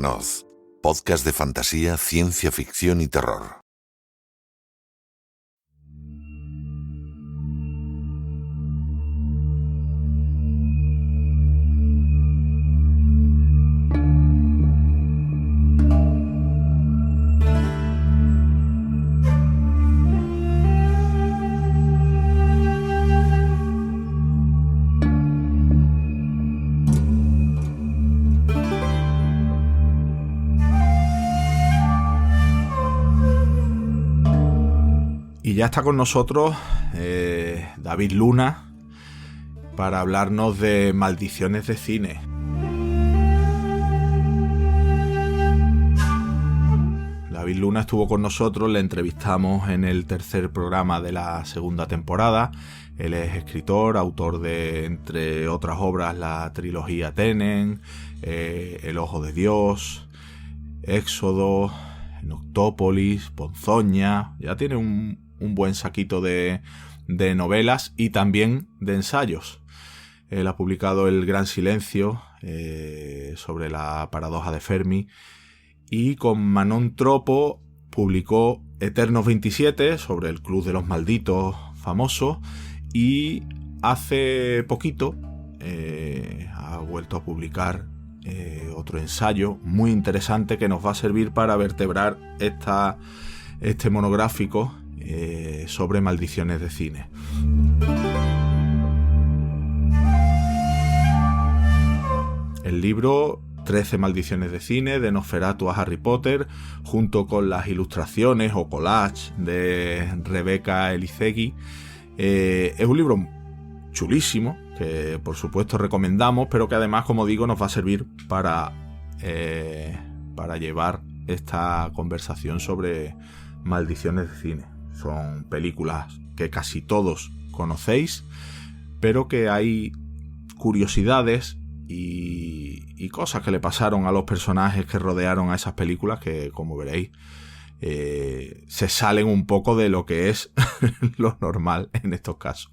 Rebelanoz, podcast de fantasía, ciencia ficción y terror. Y ya está con nosotros David Luna para hablarnos de maldiciones de cine. David Luna estuvo con nosotros, le entrevistamos en el tercer programa de la segunda temporada. Él es escritor, autor de, entre otras obras, la trilogía Tenen, El Ojo de Dios, Éxodo, Noctópolis, Ponzoña. Ya tiene un buen saquito de novelas y también de ensayos. Él ha publicado El Gran Silencio, sobre la paradoja de Fermi, y con Manon Tropo publicó Eternos 27, sobre el Club de los Malditos famoso, y hace poquito ha vuelto a publicar otro ensayo muy interesante que nos va a servir para vertebrar este monográfico sobre maldiciones de cine. El libro 13 maldiciones de cine, de Nosferatu a Harry Potter, junto con las ilustraciones o collage de Rebeca Elizegui, es un libro chulísimo que por supuesto recomendamos, pero que además, como digo, nos va a servir para llevar esta conversación sobre maldiciones de cine. Son películas que casi todos conocéis, pero que hay curiosidades y cosas que le pasaron a los personajes que rodearon a esas películas que, como veréis, se salen un poco de lo que es lo normal en estos casos.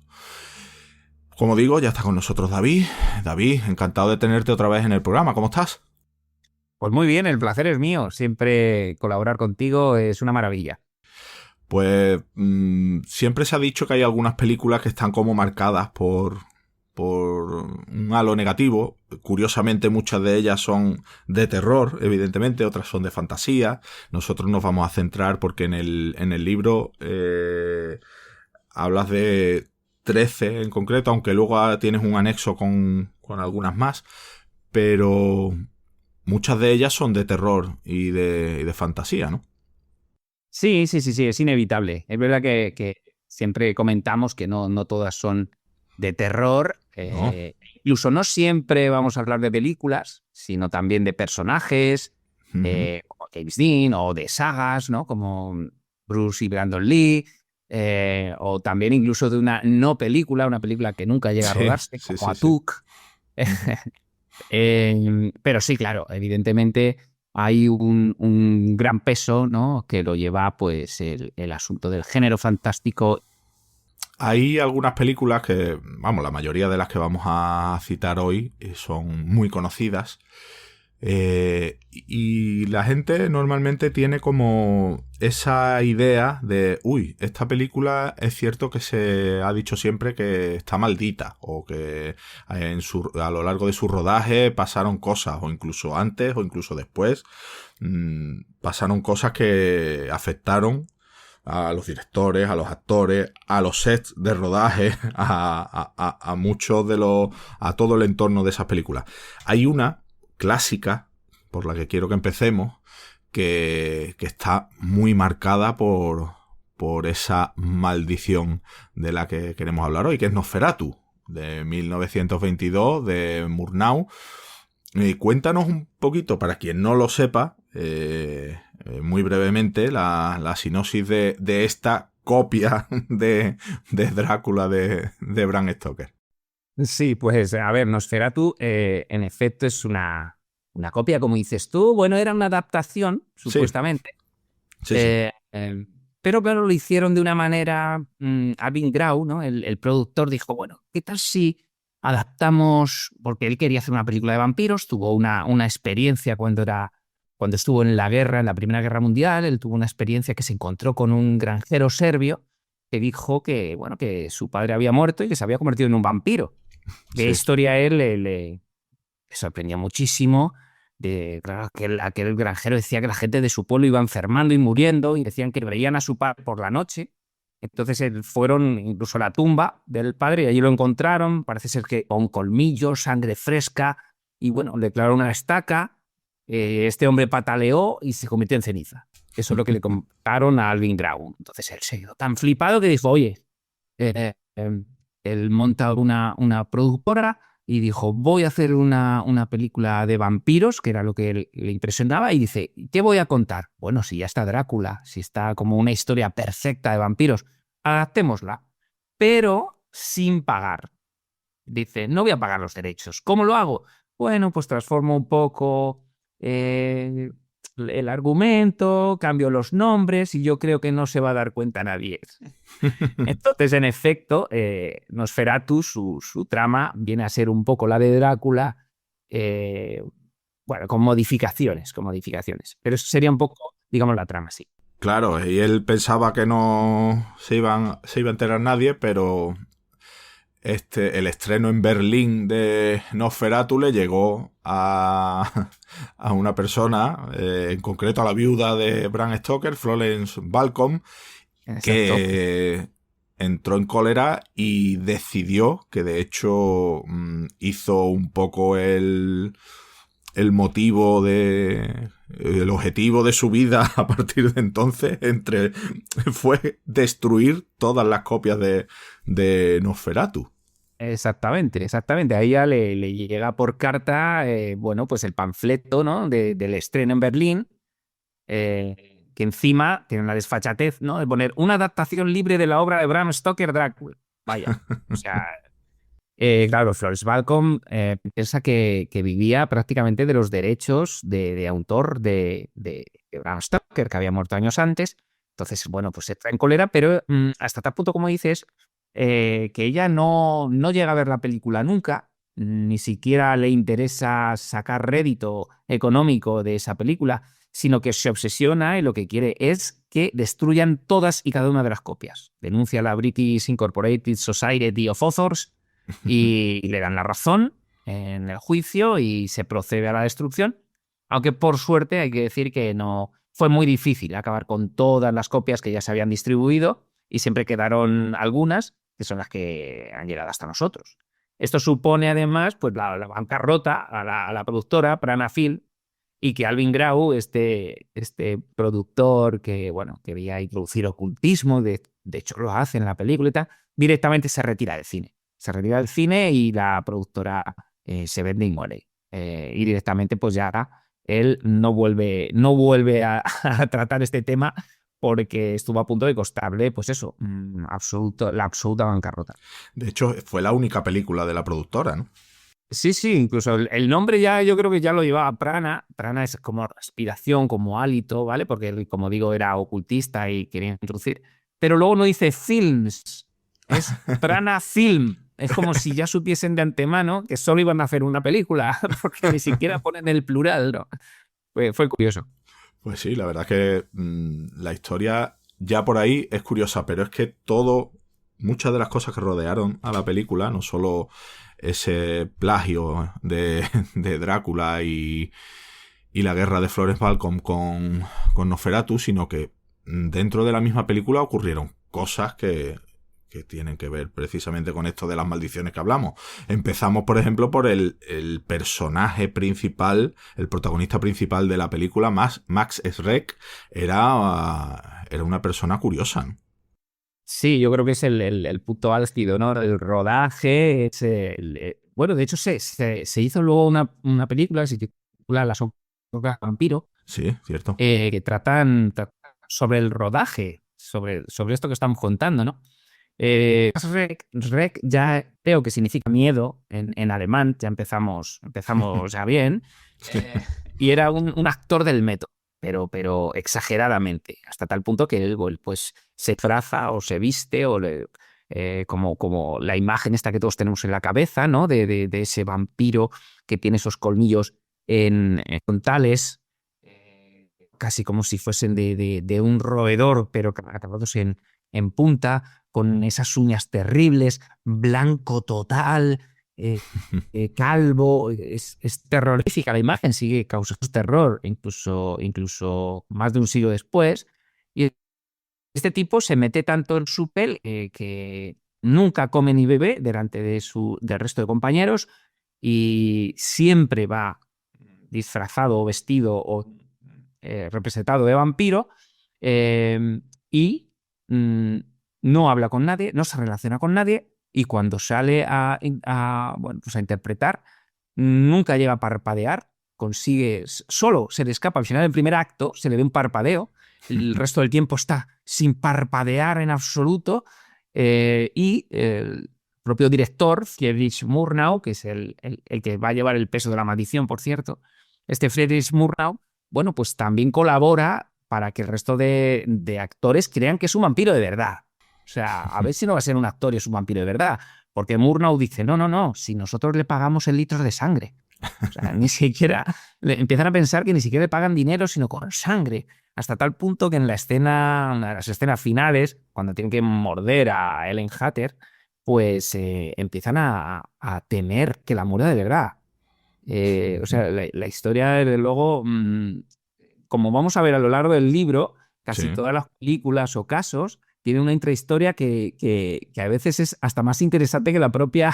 Como digo, ya está con nosotros David. David, encantado de tenerte otra vez en el programa. ¿Cómo estás? Pues muy bien, el placer es mío. Siempre colaborar contigo es una maravilla. Pues siempre se ha dicho que hay algunas películas que están como marcadas por un halo negativo. Curiosamente, muchas de ellas son de terror, evidentemente, otras son de fantasía. Nosotros nos vamos a centrar porque en el libro hablas de 13 en concreto, aunque luego tienes un anexo con algunas más, pero muchas de ellas son de terror y de fantasía, ¿no? Sí, es inevitable. Es verdad que siempre comentamos que no todas son de terror. ¿No? Incluso no siempre vamos a hablar de películas, sino también de personajes, como James Dean, o de sagas, ¿no? Como Bruce y Brandon Lee, o también incluso de una no película, una película que nunca llega a rodarse, como Atuk. Pero sí, claro, evidentemente hay un gran peso, ¿no?, que lo lleva pues el asunto del género fantástico. Hay algunas películas que, vamos, la mayoría de las que vamos a citar hoy son muy conocidas, y la gente normalmente tiene como esa idea de, esta película es cierto que se ha dicho siempre que está maldita, o que a lo largo de su rodaje pasaron cosas, o incluso antes o incluso después pasaron cosas que afectaron a los directores, a los actores, a los sets de rodaje, a muchos a todo el entorno de esas películas. Hay una clásica, por la que quiero que empecemos, que está muy marcada por esa maldición de la que queremos hablar hoy, que es Nosferatu, de 1922, de Murnau. Cuéntanos un poquito, para quien no lo sepa, muy brevemente, la sinopsis de esta copia de Drácula de Bram Stoker. Sí, pues a ver, Nosferatu en efecto es una copia, como dices tú. Bueno, era una adaptación, supuestamente. Sí. Pero claro, lo hicieron de una manera. Alvin Grau, ¿no?, el productor, dijo, bueno, ¿qué tal si adaptamos? Porque él quería hacer una película de vampiros, tuvo una experiencia cuando era cuando estuvo en la guerra, en la Primera Guerra Mundial, él tuvo una experiencia que se encontró con un granjero serbio que dijo que, bueno, que su padre había muerto y que se había convertido en un vampiro. De Sí. historia a él le sorprendía muchísimo. Claro, aquel granjero decía que la gente de su pueblo iba enfermando y muriendo y decían que veían a su padre por la noche. Entonces fueron incluso a la tumba del padre y allí lo encontraron. Parece ser que con colmillos, sangre fresca y bueno, le clavaron una estaca. Este hombre pataleó y se convirtió en ceniza. Eso es lo que le contaron a Alvin Grau. Entonces él se quedó tan flipado que dijo, oye, él monta una productora y dijo, voy a hacer una película de vampiros, que era lo que le impresionaba, y dice, ¿qué voy a contar? Bueno, si ya está Drácula, si está como una historia perfecta de vampiros, adaptémosla, pero sin pagar. Dice, no voy a pagar los derechos. ¿Cómo lo hago? Bueno, pues transformo un poco el argumento, cambio los nombres y yo creo que no se va a dar cuenta nadie. Entonces, en efecto, Nosferatu, su trama viene a ser un poco la de Drácula, bueno, con modificaciones. Pero eso sería un poco, digamos, la trama, sí. Claro, y él pensaba que no se iba a enterar nadie, pero el estreno en Berlín de Nosferatu le llegó a una persona, en concreto a la viuda de Bram Stoker, Florence Balcom, que entró en cólera y decidió, que de hecho hizo un poco el motivo el objetivo de su vida a partir de entonces fue destruir todas las copias de Nosferatu. Exactamente. Ahí ya le llega por carta, bueno, pues el panfleto, ¿no? del estreno en Berlín, que encima tiene una desfachatez, ¿no? De poner una adaptación libre de la obra de Bram Stoker, Drácula. Vaya, o sea, claro, Florence Balcom piensa que vivía prácticamente de los derechos de autor de Bram Stoker, que había muerto años antes. Entonces, bueno, pues se trae en cólera, pero hasta tal punto, como dices, que ella no llega a ver la película nunca, ni siquiera le interesa sacar rédito económico de esa película, sino que se obsesiona y lo que quiere es que destruyan todas y cada una de las copias. Denuncia a la British Incorporated Society of Authors y le dan la razón en el juicio y se procede a la destrucción, aunque por suerte hay que decir que no fue muy difícil acabar con todas las copias que ya se habían distribuido y siempre quedaron algunas que son las que han llegado hasta nosotros. Esto supone además pues la bancarrota a la productora Prana Film y que Alvin Grau, este productor que bueno quería introducir ocultismo, de hecho lo hace en la película y tal, directamente se retira del cine. Se retira del cine y la productora se vende y muere. Y directamente pues ya él no vuelve a tratar este tema porque estuvo a punto de costarle, pues eso, la absoluta bancarrota. De hecho, fue la única película de la productora, ¿no? Sí, incluso el nombre ya yo creo que ya lo llevaba Prana. Prana es como respiración, como hálito, ¿vale? Porque él, como digo, era ocultista y quería introducir. Pero luego no dice films, es Prana Film. Es como si ya supiesen de antemano que solo iban a hacer una película, porque ni siquiera ponen el plural, ¿no? Fue curioso. Pues sí, la verdad es que la historia ya por ahí es curiosa, pero es que muchas de las cosas que rodearon a la película, no solo ese plagio de Drácula y la guerra de Florence Balcom con Nosferatu, sino que dentro de la misma película ocurrieron cosas que tienen que ver precisamente con esto de las maldiciones que hablamos. Empezamos, por ejemplo, por el personaje principal, el protagonista principal de la película, Max Schreck, era una persona curiosa. Sí, yo creo que es el punto álgido, ¿no? El rodaje, bueno, de hecho se hizo luego una película que se titula Las Ocas Vampiro. Sí, cierto. Que tratan sobre el rodaje, sobre esto que estamos contando, ¿no? Schreck ya creo que significa miedo en alemán, ya empezamos ya bien. Y era un actor del método, pero exageradamente, hasta tal punto que él pues se disfraza o se viste o como la imagen esta que todos tenemos en la cabeza, ¿no? De ese vampiro que tiene esos colmillos frontales. casi como si fuesen de un roedor, pero acabados en punta, con esas uñas terribles, blanco total, calvo. Es terrorífica la imagen, sigue causando terror, incluso más de un siglo después. Y este tipo se mete tanto en su piel que nunca come ni bebe delante del resto de compañeros y siempre va disfrazado o vestido o representado de vampiro, y no habla con nadie, no se relaciona con nadie, y cuando sale bueno, pues a interpretar, nunca llega a parpadear, solo se le escapa al final del primer acto, se le ve un parpadeo, el resto del tiempo está sin parpadear en absoluto, y el propio director, Friedrich Murnau, que es el que va a llevar el peso de la maldición, por cierto, este Friedrich Murnau, bueno, pues también colabora para que el resto de actores crean que es un vampiro de verdad. O sea, a ver si no va a ser un actor y es un vampiro de verdad. Porque Murnau dice, no, si nosotros le pagamos en litros de sangre. O sea, ni siquiera empiezan a pensar que ni siquiera le pagan dinero, sino con sangre. Hasta tal punto que en las escenas finales, cuando tienen que morder a Ellen Hatter, pues empiezan a temer que la muera de verdad. O sea, la historia, desde luego, como vamos a ver a lo largo del libro, casi todas las películas o casos tienen una intrahistoria que a veces es hasta más interesante que la propia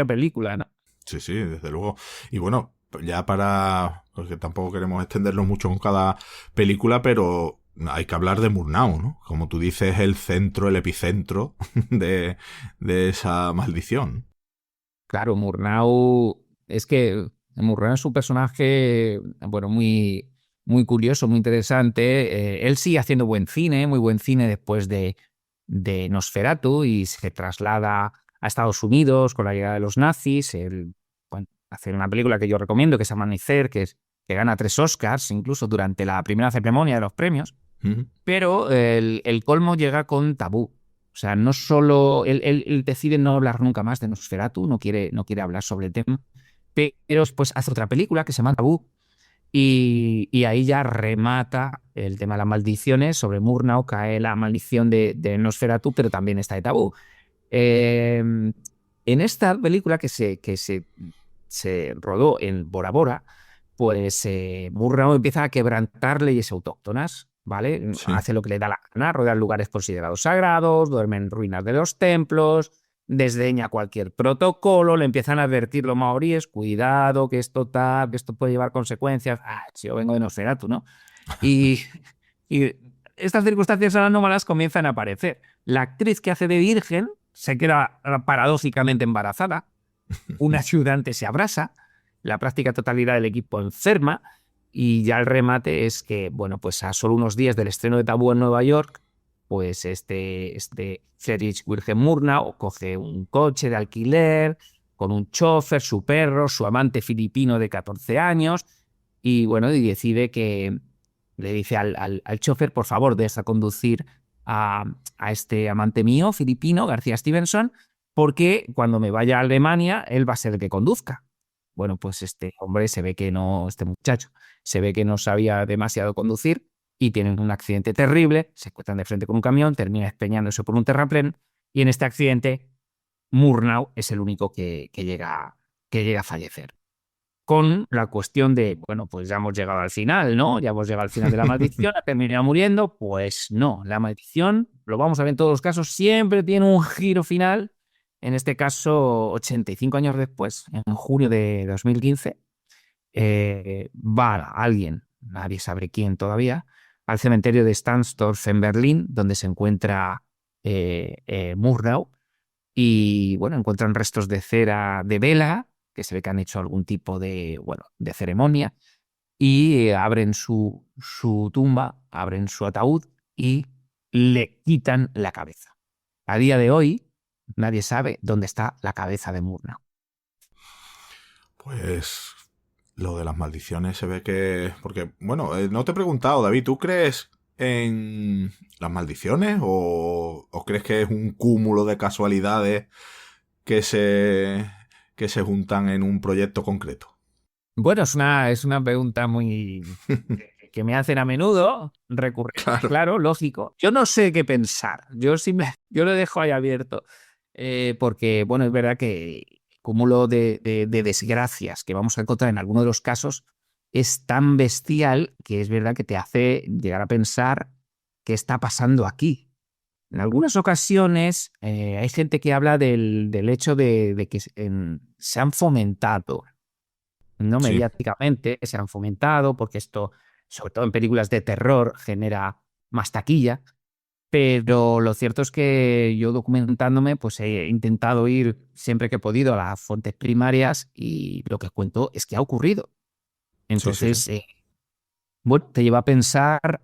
película, ¿no? Sí, desde luego. Y bueno, ya porque tampoco queremos extendernos mucho con cada película, pero hay que hablar de Murnau, ¿no? Como tú dices, el epicentro de esa maldición. Claro, Murnau es un personaje, bueno, muy, muy curioso, muy interesante. Él sigue haciendo muy buen cine después de Nosferatu, y se traslada a Estados Unidos con la llegada de los nazis. Él hace una película que yo recomiendo, que es Amanecer, que gana 3 Oscars, incluso durante la primera ceremonia de los premios. Pero el colmo llega con Tabú. O sea, no solo él decide no hablar nunca más de Nosferatu, no quiere hablar sobre el tema, pero después hace otra película que se llama Tabú, y ahí ya remata el tema de las maldiciones. Sobre Murnau cae la maldición de Nosferatu, pero también está de Tabú. En esta película que se rodó en Bora Bora, pues Murnau empieza a quebrantar leyes autóctonas, ¿vale? Sí. Hace lo que le da la gana, rodea lugares considerados sagrados, duerme en ruinas de los templos, desdeña cualquier protocolo, le empiezan a advertir los maoríes, cuidado, que esto puede llevar consecuencias. Si yo vengo de Nosferatu, ¿no? Y estas circunstancias anómalas comienzan a aparecer. La actriz que hace de virgen se queda paradójicamente embarazada, un ayudante se abrasa, la práctica totalidad del equipo enferma, y ya el remate es que, bueno, pues a solo unos días del estreno de Tabú en Nueva York, pues este Friedrich Wilhelm Murnau coge un coche de alquiler con un chofer, su perro, su amante filipino de 14 años, y bueno, y decide que le dice al chofer, por favor, deja conducir a este amante mío filipino, García Stevenson, porque cuando me vaya a Alemania, él va a ser el que conduzca. Bueno, pues este muchacho, se ve que no sabía demasiado conducir, y tienen un accidente terrible, se encuentran de frente con un camión, termina despeñándose por un terraplén, y en este accidente Murnau es el único que llega a fallecer. Con la cuestión de, bueno, pues ya hemos llegado al final, ¿no? Ya hemos llegado al final de la maldición, ha terminado muriendo. Pues no, la maldición, lo vamos a ver en todos los casos, siempre tiene un giro final. En este caso, 85 años después, en junio de 2015, va alguien, nadie sabe quién todavía, al cementerio de Stahnsdorf en Berlín, donde se encuentra Murnau, y bueno, encuentran restos de cera de vela, que se ve que han hecho algún tipo de ceremonia, y abren su tumba, abren su ataúd y le quitan la cabeza. A día de hoy, nadie sabe dónde está la cabeza de Murnau. Pues lo de las maldiciones se ve que... Porque, bueno, no te he preguntado, David, ¿tú crees en las maldiciones o crees que es un cúmulo de casualidades que se juntan en un proyecto concreto? Bueno, es una pregunta muy que me hacen a menudo recurrir. Claro, lógico. Yo no sé qué pensar. Yo lo dejo ahí abierto. Porque, bueno, es verdad que el cúmulo de desgracias que vamos a encontrar en alguno de los casos es tan bestial que es verdad que te hace llegar a pensar qué está pasando aquí. En algunas ocasiones hay gente que habla del hecho de que se han fomentado, no Sí. mediáticamente, se han fomentado, porque esto, sobre todo en películas de terror, genera más taquilla. Pero lo cierto es que yo documentándome, pues he intentado ir siempre que he podido a las fuentes primarias y lo que cuento es que ha ocurrido. Sí, sí, sí. Entonces, bueno, te lleva a pensar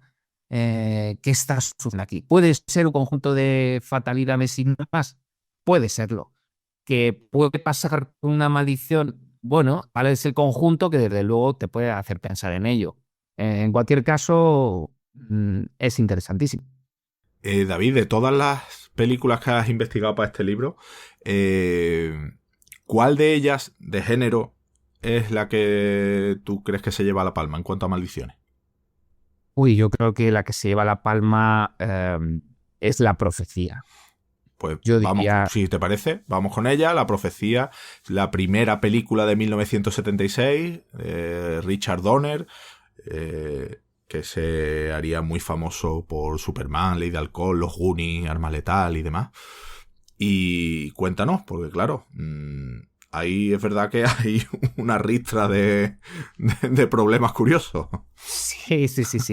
qué está sucediendo aquí. ¿Puede ser un conjunto de fatalidades sin más? Puede serlo. ¿Que puede pasar con una maldición? Bueno, vale, es el conjunto que desde luego te puede hacer pensar en ello. En cualquier caso, es interesantísimo. David, de todas las películas que has investigado para este libro, ¿cuál de ellas de género es la que tú crees que se lleva la palma en cuanto a maldiciones? Uy, yo creo que la que se lleva la palma es La Profecía. Pues Yo vamos, diría, si te parece, vamos con ella. La Profecía, la primera película de 1976, Richard Donner, que se haría muy famoso por Superman, Ley de Alcohol, Los Goonies, Arma Letal y demás. Y cuéntanos, porque claro, ahí es verdad que hay una ristra de problemas curiosos. sí.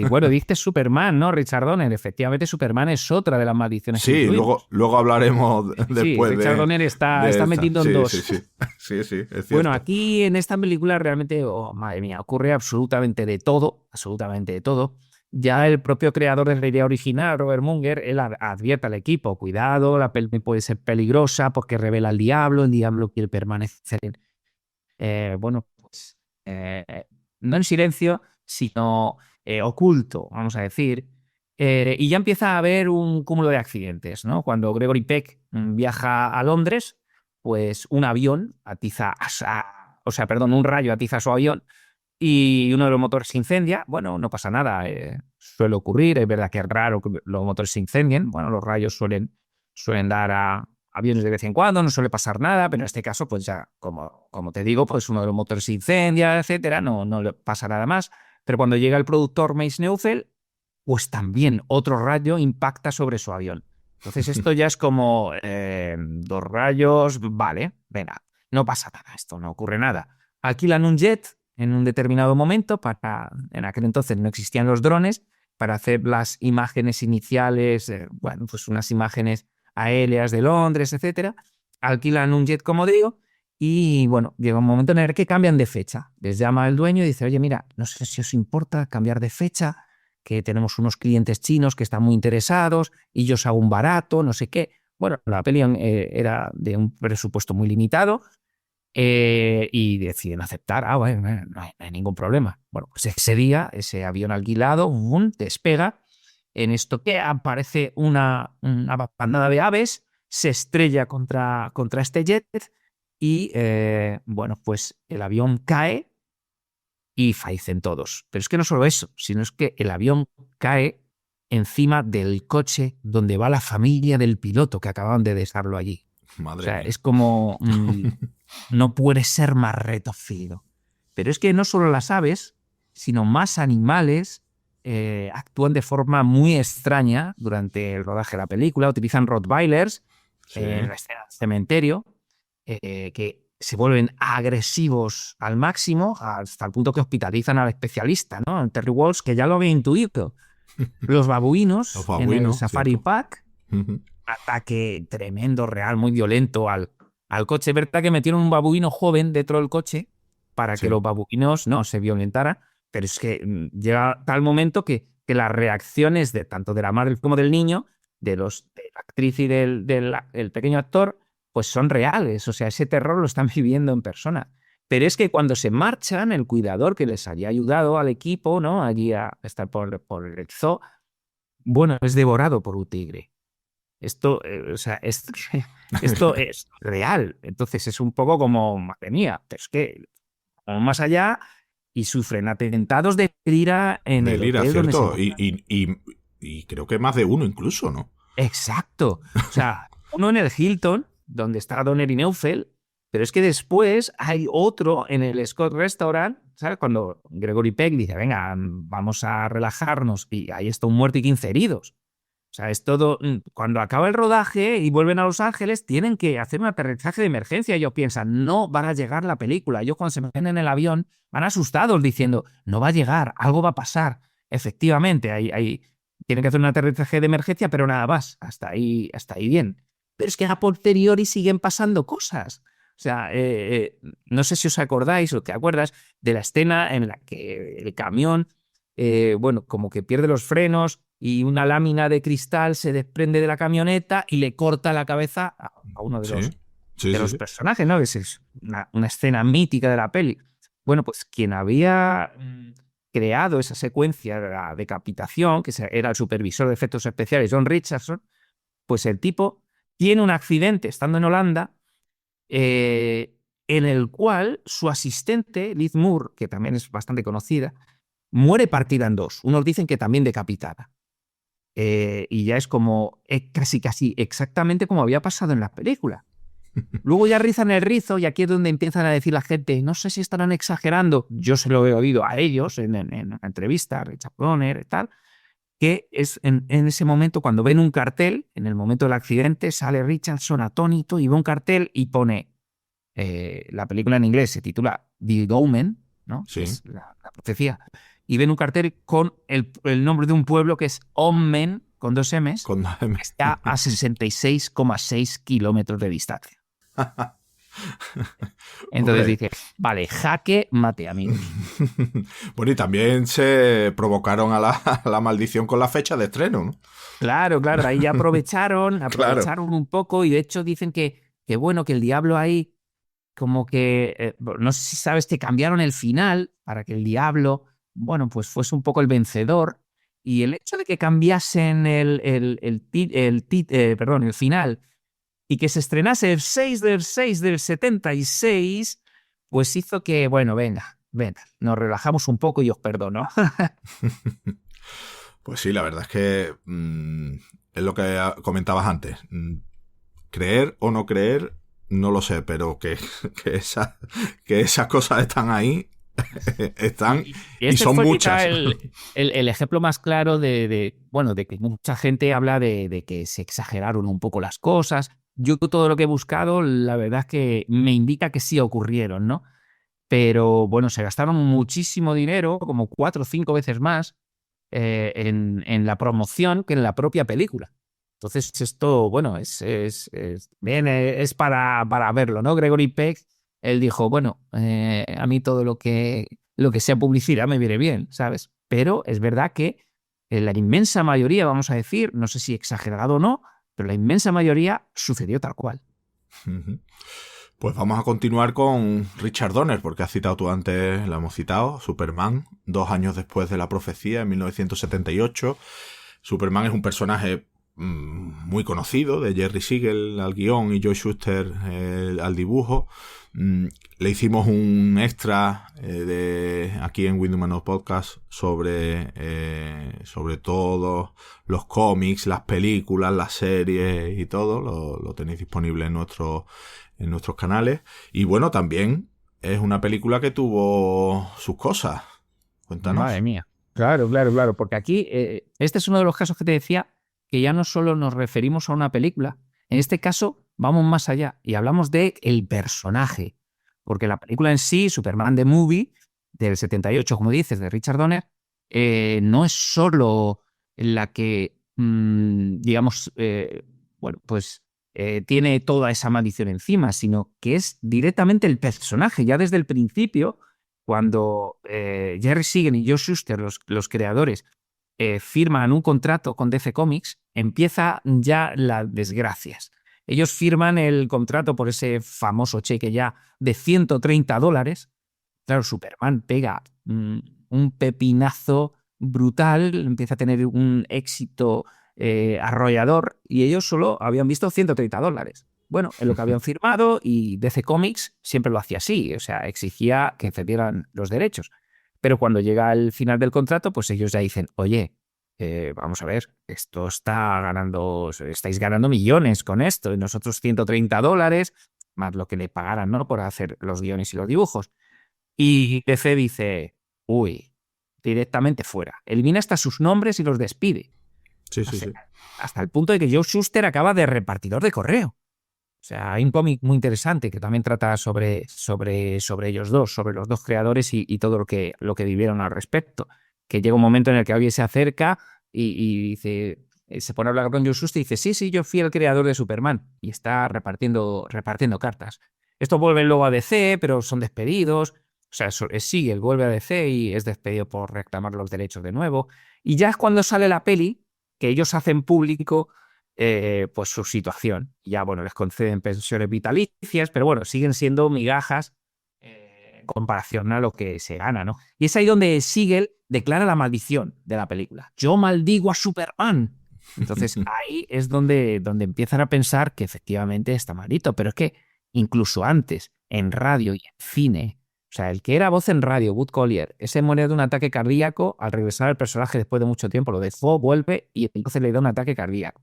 Bueno, dices Superman, ¿no? Richard Donner. Efectivamente, Superman es otra de las maldiciones que Sí, incluimos. luego hablaremos Sí, después Richard Donner está de esta. metido en Sí, dos. sí, sí. Sí, sí, es Bueno, cierto. aquí en esta película realmente, oh, madre mía, ocurre absolutamente de todo, absolutamente de todo. Ya el propio creador de la idea original, Robert Munger, él advierte al equipo, cuidado, la peli puede ser peligrosa porque revela al diablo, el diablo quiere permanecer bueno, pues no en silencio, sino oculto, vamos a decir. Y ya empieza a haber un cúmulo de accidentes, ¿no? Cuando Gregory Peck viaja a Londres, pues un avión atiza, un rayo atiza su avión y uno de los motores se incendia. Bueno, no pasa nada, suele ocurrir, es verdad que es raro que los motores se incendien. Bueno, los rayos suelen dar a aviones de vez en cuando, no suele pasar nada, pero en este caso, pues ya, como te digo, pues uno de los motores se incendia, etcétera, no le pasa nada más. Pero cuando llega el productor Mace Neufeld, pues también otro rayo impacta sobre su avión. Entonces esto ya es como dos rayos, vale, venga, no pasa nada, esto no ocurre nada. Alquilan un jet en un determinado momento, en aquel entonces no existían los drones, para hacer las imágenes iniciales, bueno, pues unas imágenes aéreas de Londres, etcétera. Alquilan un jet, como digo, y bueno, llega un momento en el que cambian de fecha. Les llama el dueño y dice, oye, mira, no sé si os importa cambiar de fecha, que tenemos unos clientes chinos que están muy interesados y yo os hago un barato, no sé qué. Bueno, la peli era de un presupuesto muy limitado y deciden aceptar. Bueno, no hay ningún problema. Bueno, pues ese día, ese avión alquilado, despega. En esto que aparece una bandada de aves, se estrella contra este jet y, bueno, pues el avión cae y fallecen todos. Pero es que no solo eso, sino es que el avión cae encima del coche donde va la familia del piloto que acababan de dejarlo allí. O Madre sea, mía. es como no puede ser más retorcido. Pero es que no solo las aves, sino más animales actúan de forma muy extraña durante el rodaje de la película. Utilizan Rottweilers Sí. en la escena del cementerio, que se vuelven agresivos al máximo, hasta el punto que hospitalizan al especialista, ¿no? Terry Walsh, que ya lo había intuido. Los babuinos Los en el babuinos, Safari cierto. Park, ataque tremendo, real, muy violento al coche. Es verdad que metieron un babuino joven dentro del coche para que Sí. los babuinos no se violentaran, pero es que llega tal momento que las reacciones de tanto de la madre como del niño, de la actriz y el pequeño actor, pues son reales. O sea, ese terror lo están viviendo en persona. Pero es que cuando se marchan, el cuidador que les había ayudado al equipo, ¿no? Allí a estar por el zoo, bueno, es devorado por un tigre. Esto, o sea, esto es real. Entonces es un poco como, madre mía, pero es que vamos más allá y sufren atentados de ira en De el Lira, hotel donde se cierto. encuentran. Y creo que más de uno incluso, ¿no? Exacto. O sea, uno en el Hilton, donde está Donner y Neufeld, pero es que después hay otro en el Scott Restaurant, ¿sabes? Cuando Gregory Peck dice, venga, vamos a relajarnos, y ahí está un muerto y 15 heridos. O sea, es todo. Cuando acaba el rodaje y vuelven a Los Ángeles, tienen que hacer un aterrizaje de emergencia. Ellos piensan, no van a llegar la película. Ellos, cuando se meten en el avión, van asustados diciendo, no va a llegar, algo va a pasar. Efectivamente, tienen que hacer un aterrizaje de emergencia, pero nada más. Hasta ahí bien. Pero es que a posteriori siguen pasando cosas. O sea, no sé si os acordáis o te acuerdas de la escena en la que el camión, bueno, como que pierde los frenos y una lámina de cristal se desprende de la camioneta y le corta la cabeza a uno de los personajes, ¿no? Que es una escena mítica de la peli. Bueno, pues quien había creado esa secuencia de la decapitación, que era el supervisor de efectos especiales, John Richardson, pues el tipo tiene un accidente estando en Holanda, en el cual su asistente, Liz Moore, que también es bastante conocida, muere partida en dos. Unos dicen que también decapitada. Y ya es como casi exactamente como había pasado en la película. Luego ya rizan el rizo y aquí es donde empiezan a decir la gente, no sé si estarán exagerando. Yo se lo he oído a ellos en una entrevista, a Richard Donner y tal, que es en ese momento cuando ven un cartel, en el momento del accidente, sale Richardson atónito y ve un cartel y pone, la película en inglés se titula The Omen, ¿no? Sí. Es la profecía. Y ven un cartel con el nombre de un pueblo que es Omen, con 2 M's, Con que está a 66,6 kilómetros de distancia. Entonces dice, vale, jaque mate, amigos. Bueno, y también se provocaron a la maldición con la fecha de estreno, ¿no? Claro, ahí ya aprovecharon Claro. un poco, y de hecho dicen que bueno, que el diablo ahí, como que, no sé si sabes, que cambiaron el final para que el diablo, bueno, pues fuese un poco el vencedor, y el hecho de que cambiasen el final y que se estrenase el 6 del 6 del 76, pues hizo que, bueno, venga, nos relajamos un poco y os perdono. Pues sí, la verdad es que es lo que comentabas antes. Creer o no creer, no lo sé, pero que esas cosas están ahí, están y son fue muchas. El ejemplo más claro de que mucha gente habla de que se exageraron un poco las cosas. Yo todo lo que he buscado, la verdad es que me indica que sí ocurrieron, ¿no? Pero bueno, se gastaron muchísimo dinero, como 4 o 5 veces más, en la promoción que en la propia película. Entonces esto, bueno, es para verlo, ¿no? Gregory Peck, él dijo, bueno, a mí todo lo que sea publicidad me viene bien, ¿sabes? Pero es verdad que la inmensa mayoría, vamos a decir, no sé si exagerado o no, pero la inmensa mayoría sucedió tal cual. Pues vamos a continuar con Richard Donner, porque has citado tú antes, la hemos citado, Superman, 2 años después de la profecía, en 1978. Superman es un personaje muy conocido, de Jerry Siegel al guión y Joe Shuster al dibujo. Le hicimos un extra aquí en Windows Manos Podcast sobre todos los cómics, las películas, las series y todo. Lo tenéis disponible en nuestros canales. Y bueno, también es una película que tuvo sus cosas. Cuéntanos. Madre mía. Claro, porque aquí este es uno de los casos que te decía, que ya no solo nos referimos a una película, en este caso vamos más allá y hablamos de el personaje, porque la película en sí, Superman the Movie, del 78, como dices, de Richard Donner, no es solo la que, digamos, tiene toda esa maldición encima, sino que es directamente el personaje, ya desde el principio, cuando Jerry Siegel y Joe Shuster, los creadores, firman un contrato con DC Comics, empieza ya las desgracias. Ellos firman el contrato por ese famoso cheque ya de $130. Claro, Superman pega un pepinazo brutal, empieza a tener un éxito arrollador, y ellos solo habían visto $130. Bueno, en lo que habían firmado, y DC Comics siempre lo hacía así, o sea, exigía que cedieran los derechos. Pero cuando llega el final del contrato, pues ellos ya dicen, oye, vamos a ver, esto está ganando, estáis ganando millones con esto, y nosotros $130, más lo que le pagaran, ¿no? Por hacer los guiones y los dibujos. Y DC dice, uy, directamente fuera. Elimina hasta sus nombres y los despide. Sí, sí, sí. Hasta el punto de que Joe Shuster acaba de repartidor de correo. O sea, hay un cómic muy interesante que también trata sobre ellos dos, sobre los dos creadores y todo lo que vivieron al respecto. Que llega un momento en el que alguien se acerca y dice, se pone a hablar con Joe Shuster y dice, sí, yo fui el creador de Superman. Y está repartiendo cartas. Esto vuelve luego a DC, pero son despedidos. O sea, Siegel vuelve a DC y es despedido por reclamar los derechos de nuevo. Y ya es cuando sale la peli que ellos hacen público pues su situación. Ya, bueno, les conceden pensiones vitalicias, pero bueno, siguen siendo migajas en comparación a lo que se gana, ¿no? Y es ahí donde Siegel declara la maldición de la película. Yo maldigo a Superman. Entonces ahí es donde empiezan a pensar que efectivamente está maldito, pero es que incluso antes, en radio y en cine, o sea, el que era voz en radio, Bud Collyer, ese muere de un ataque cardíaco al regresar al personaje después de mucho tiempo, lo dejó, vuelve y entonces le da un ataque cardíaco.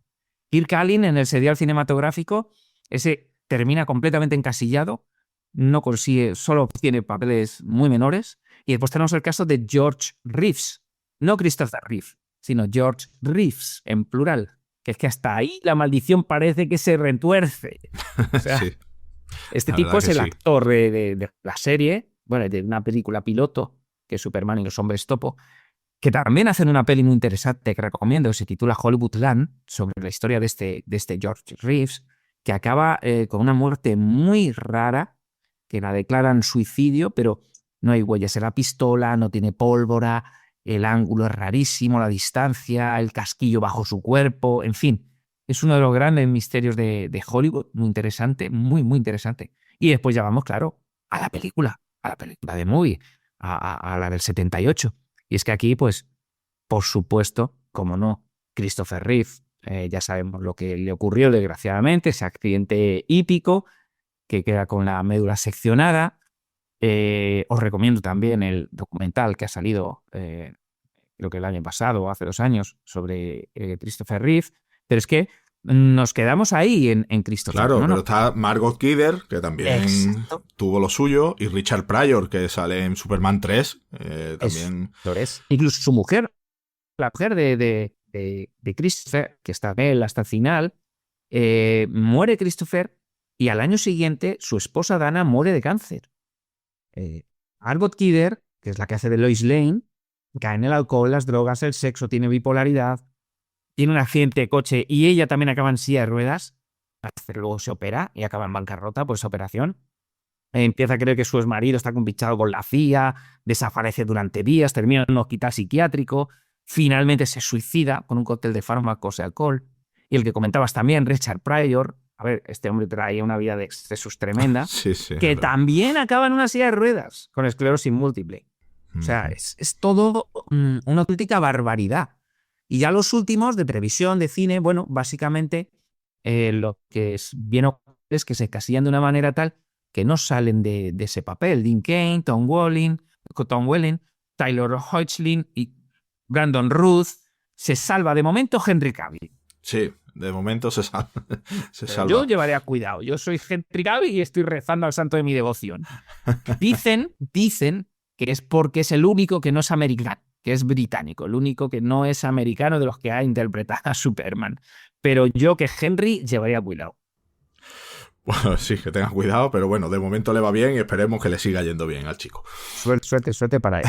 Kirk Allen en el serial cinematográfico, ese termina completamente encasillado, no consigue, solo tiene papeles muy menores. Y después tenemos el caso de George Reeves, no Christopher Reeve, sino George Reeves, en plural, que es que hasta ahí la maldición parece que se retuerce. O sea, Sí, este la tipo verdad es que el sí. actor de la serie, bueno, de una película piloto, que es Superman y los Hombres Topo, que también hacen una peli muy interesante que recomiendo, que se titula Hollywoodland, sobre la historia de este George Reeves, que acaba con una muerte muy rara, que la declaran suicidio, pero no hay huellas en la pistola, no tiene pólvora, el ángulo es rarísimo, la distancia, el casquillo bajo su cuerpo, en fin. Es uno de los grandes misterios de Hollywood, muy interesante, muy interesante. Y después ya vamos, claro, a la película de Movie, a la del 78. Y es que aquí, pues, por supuesto, como no, Christopher Reeve, ya sabemos lo que le ocurrió desgraciadamente, ese accidente hípico, que queda con la médula seccionada. Os recomiendo también el documental que ha salido, creo que el año pasado o hace 2 años, sobre Christopher Reeve. Pero es que nos quedamos ahí en Christopher. Claro, No, pero no. está Margot Kidder, que también Exacto. tuvo lo suyo, y Richard Pryor, que sale en Superman 3, también. Flores. Incluso su mujer, la mujer de Christopher, que está él hasta el final, muere Christopher y al año siguiente su esposa Dana muere de cáncer. Margot Kidder, que es la que hace de Lois Lane, cae en el alcohol, las drogas, el sexo, tiene bipolaridad, tiene un accidente de coche y ella también acaba en silla de ruedas, pero luego se opera y acaba en bancarrota por esa operación. Empieza a creer que su exmarido está compinchado con la CIA, desaparece durante días, termina en un hospital psiquiátrico, finalmente se suicida con un cóctel de fármacos y alcohol. Y el que comentabas también, Richard Pryor, a ver, este hombre traía una vida de excesos tremenda, Sí, que verdad. también acaba en una silla de ruedas con esclerosis múltiple. O sea, es todo una auténtica barbaridad. Y ya los últimos de televisión, de cine, bueno, básicamente lo que es bien es que se casillan de una manera tal que no salen de ese papel. Dean Cain, Tom Welling, Tyler Hoechlin y Brandon Ruth. Se salva de momento Henry Cavill. Sí, de momento se salva. Pero yo llevaría cuidado. Yo soy Henry Cavill y estoy rezando al santo de mi devoción. Dicen que es porque es el único que no es americano, que es británico, el único que no es americano de los que ha interpretado a Superman. Pero yo que Henry llevaría cuidado. Bueno, sí, que tengas cuidado, pero bueno, de momento le va bien y esperemos que le siga yendo bien al chico. Suerte para él.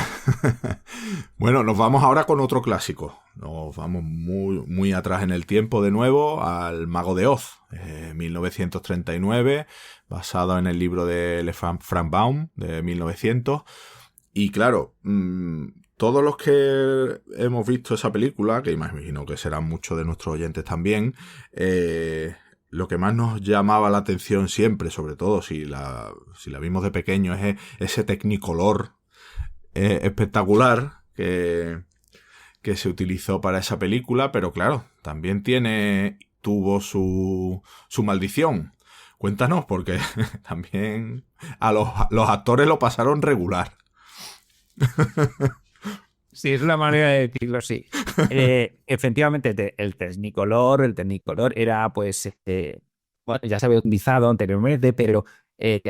Bueno, nos vamos ahora con otro clásico. Nos vamos muy atrás en el tiempo de nuevo al Mago de Oz, 1939, basado en el libro de Frank Baum de 1900. Y claro, todos los que hemos visto esa película, que imagino que serán muchos de nuestros oyentes también, lo que más nos llamaba la atención siempre, sobre todo si la vimos de pequeño, es ese Technicolor espectacular que se utilizó para esa película, pero claro, también tuvo su maldición. Cuéntanos, porque también a los actores lo pasaron regular. Sí, es una manera de decirlo, sí. Efectivamente, el Technicolor era, pues, bueno, ya se había utilizado anteriormente, pero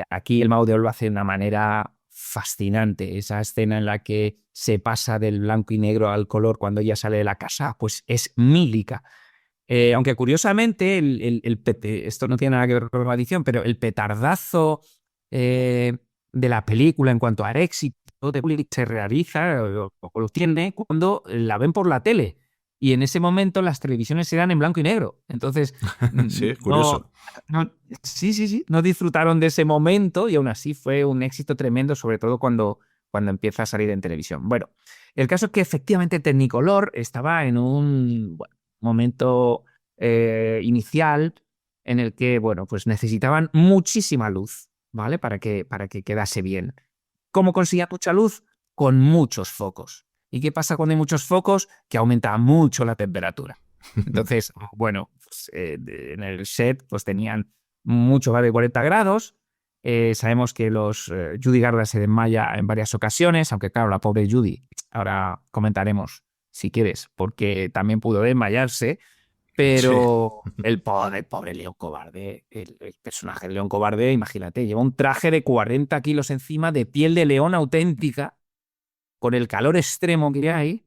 aquí el Mago de Oz lo hace de una manera fascinante. Esa escena en la que se pasa del blanco y negro al color cuando ella sale de la casa, pues es mílica. Aunque curiosamente, esto no tiene nada que ver con la edición, pero el petardazo eh, de la película en cuanto al éxito de Kubrick se realiza o lo tiene cuando la ven por la tele. Y en ese momento las televisiones eran en blanco y negro. Entonces, Sí, es no, curioso. sí, no disfrutaron de ese momento y aún así fue un éxito tremendo, sobre todo cuando empieza a salir en televisión. Bueno, el caso es que efectivamente Technicolor estaba en un momento inicial en el que, bueno, pues necesitaban muchísima luz, ¿vale? Para que quedase bien. ¿Cómo conseguía mucha luz? Con muchos focos. ¿Y qué pasa cuando hay muchos focos? Que aumenta mucho la temperatura. Entonces, bueno, pues, en el set pues tenían mucho más de 40 grados. Sabemos que Judy Garland se desmaya en varias ocasiones, aunque claro, la pobre Judy, ahora comentaremos si quieres, porque también pudo desmayarse, Sí. pero el pobre León Cobarde, el personaje de León Cobarde, imagínate, lleva un traje de 40 kilos encima de piel de león auténtica, con el calor extremo que hay,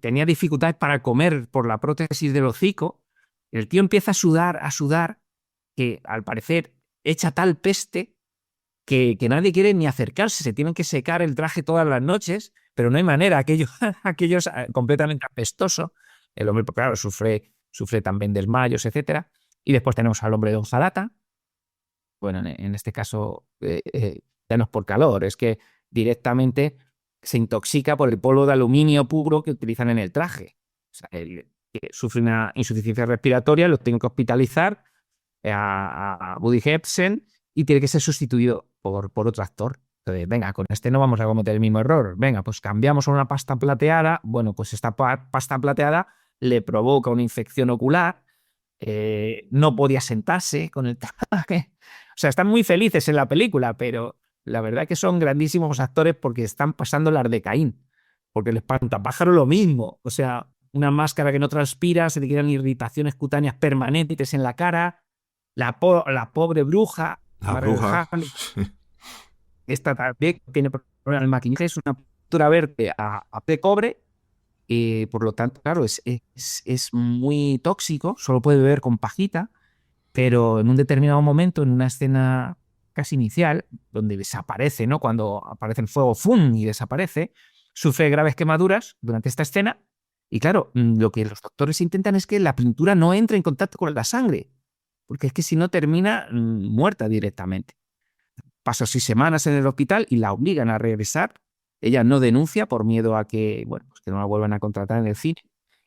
tenía dificultades para comer por la prótesis del hocico. El tío empieza a sudar, que al parecer echa tal peste que nadie quiere ni acercarse, se tienen que secar el traje todas las noches, pero no hay manera, aquello es completamente apestoso. El hombre, pues, claro, sufre también desmayos, etcétera. Y después tenemos al hombre de hojalata. Bueno, en este caso ya no es por calor, es que directamente se intoxica por el polvo de aluminio puro que utilizan en el traje. O sea, que sufre una insuficiencia respiratoria, lo tienen que hospitalizar a Woody Harrelson y tiene que ser sustituido por otro actor. Entonces, venga, con este no vamos a cometer el mismo error. Venga, pues cambiamos a una pasta plateada. Bueno, pues esta pasta plateada le provoca una infección ocular. No podía sentarse con el traje. O sea, están muy felices en la película, pero la verdad que son grandísimos actores porque están pasando las de Caín. Porque el espantapájaro lo mismo. O sea, una máscara que no transpira, se te quedan irritaciones cutáneas permanentes en la cara. La pobre bruja, La Margaret bruja. Harley, esta también tiene problemas en maquillaje, es una pintura verde a de cobre y por lo tanto, claro, es muy tóxico, solo puede beber con pajita, pero en un determinado momento, en una escena casi inicial, donde desaparece, ¿no? Cuando aparece el fuego, ¡fum! Y desaparece, sufre graves quemaduras durante esta escena y claro, lo que los doctores intentan es que la pintura no entre en contacto con la sangre, porque es que si no termina muerta directamente. Pasó 6 semanas en el hospital y la obligan a regresar. Ella no denuncia por miedo a que, bueno, pues que no la vuelvan a contratar en el cine.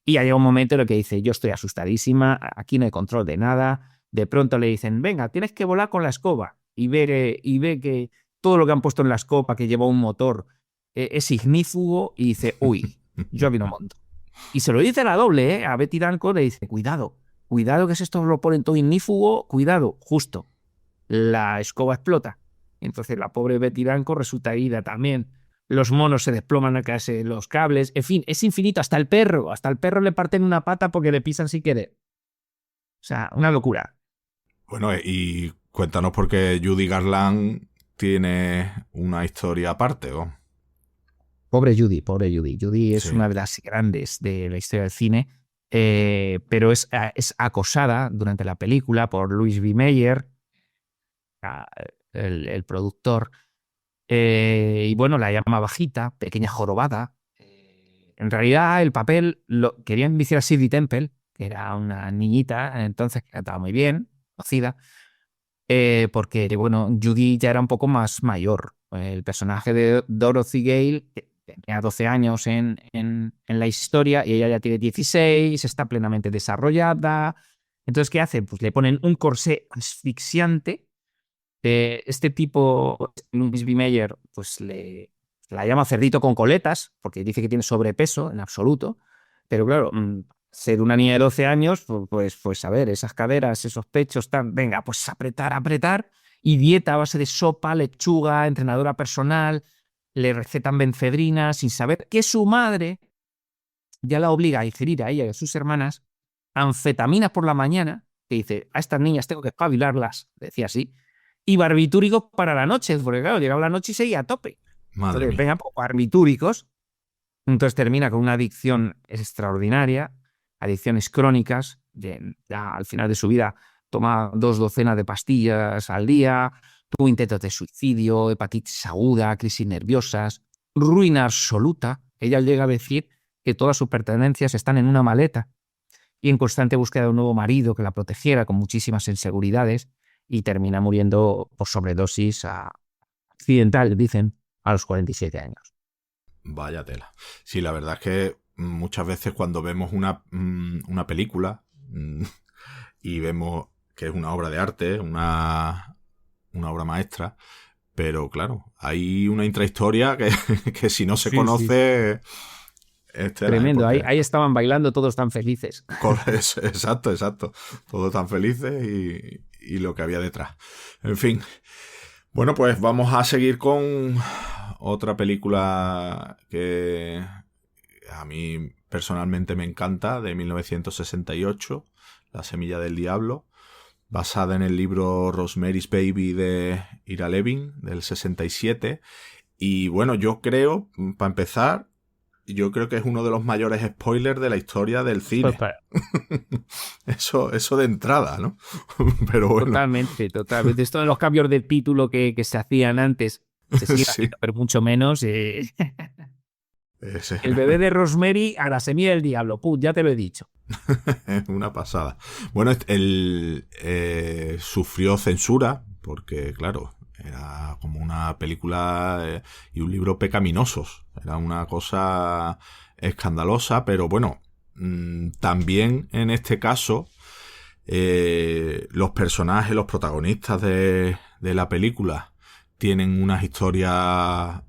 Y ya llega un momento en el que dice, yo estoy asustadísima, aquí no hay control de nada. De pronto le dicen, venga, tienes que volar con la escoba. Y ve que todo lo que han puesto en la escoba, que lleva un motor, es ignífugo. Y dice, uy, yo aquí no monto. Y se lo dice a la doble, a Betty Danko, le dice, cuidado que si esto lo ponen todo ignífugo, cuidado, justo. La escoba explota. Entonces la pobre Betty Blanco resulta herida también. Los monos se desploman a caerse los cables. En fin, es infinito. Hasta el perro le parten una pata porque le pisan sin querer. O sea, una locura. Bueno, y cuéntanos por qué Judy Garland tiene una historia aparte, ¿o? Pobre Judy, pobre Judy. Judy es Sí. una de las grandes de la historia del cine, pero es acosada durante la película por Louis B. Mayer, el productor. Y bueno, la llama bajita, pequeña jorobada. En realidad, el papel lo querían que hiciera Shirley Temple, que era una niñita, entonces que cantaba muy bien, conocida, porque, bueno, Judy ya era un poco más mayor. El personaje de Dorothy Gale tenía 12 años en la historia y ella ya tiene 16, está plenamente desarrollada. Entonces, ¿qué hace? Pues le ponen un corsé asfixiante. Este tipo, Louis B. Mayer, pues la llama cerdito con coletas, porque dice que tiene sobrepeso en absoluto. Pero claro, ser una niña de 12 años, pues a ver, esas caderas, esos pechos, venga, pues apretar. Y dieta a base de sopa, lechuga, entrenadora personal. le recetan benfedrina sin saber que su madre ya la obliga a ingerir a ella y a sus hermanas anfetaminas por la mañana, que dice, a estas niñas tengo que espabilarlas, decía así, y barbitúricos para la noche, porque claro, llegaba la noche y seguía a tope. Madre Entonces, mía. venga, pues, barbitúricos. Entonces termina con una adicción extraordinaria, adicciones crónicas, ya al final de su vida toma 2 docenas de pastillas al día, tuvo intentos de suicidio, hepatitis aguda, crisis nerviosas, ruina absoluta. Ella llega a decir que todas sus pertenencias están en una maleta y en constante búsqueda de un nuevo marido que la protegiera con muchísimas inseguridades y termina muriendo por sobredosis accidental, dicen, a los 47 años. Vaya tela. Sí, la verdad es que muchas veces cuando vemos una película y vemos que es una obra de arte, una obra maestra, pero claro, hay una intrahistoria que si no se conoce... Tremendo, porque... ahí estaban bailando todos tan felices. Exacto. Todos tan felices y lo que había detrás. En fin. Bueno, pues vamos a seguir con otra película que a mí personalmente me encanta, de 1968, La semilla del diablo, basada en el libro Rosemary's Baby de Ira Levin, del 67. Y bueno, yo creo, para empezar, yo creo que es uno de los mayores spoilers de la historia del cine. Eso de entrada, ¿no? Pero bueno. Totalmente. Esto de los cambios de título que se hacían antes, se siguen haciendo, pero mucho menos. El bebé de Rosemary a la semilla del diablo. Ya te lo he dicho. Una pasada. Bueno, él sufrió censura porque, claro, era como una película y un libro pecaminosos. Era una cosa escandalosa, pero bueno, también en este caso los personajes, los protagonistas de la película tienen unas historias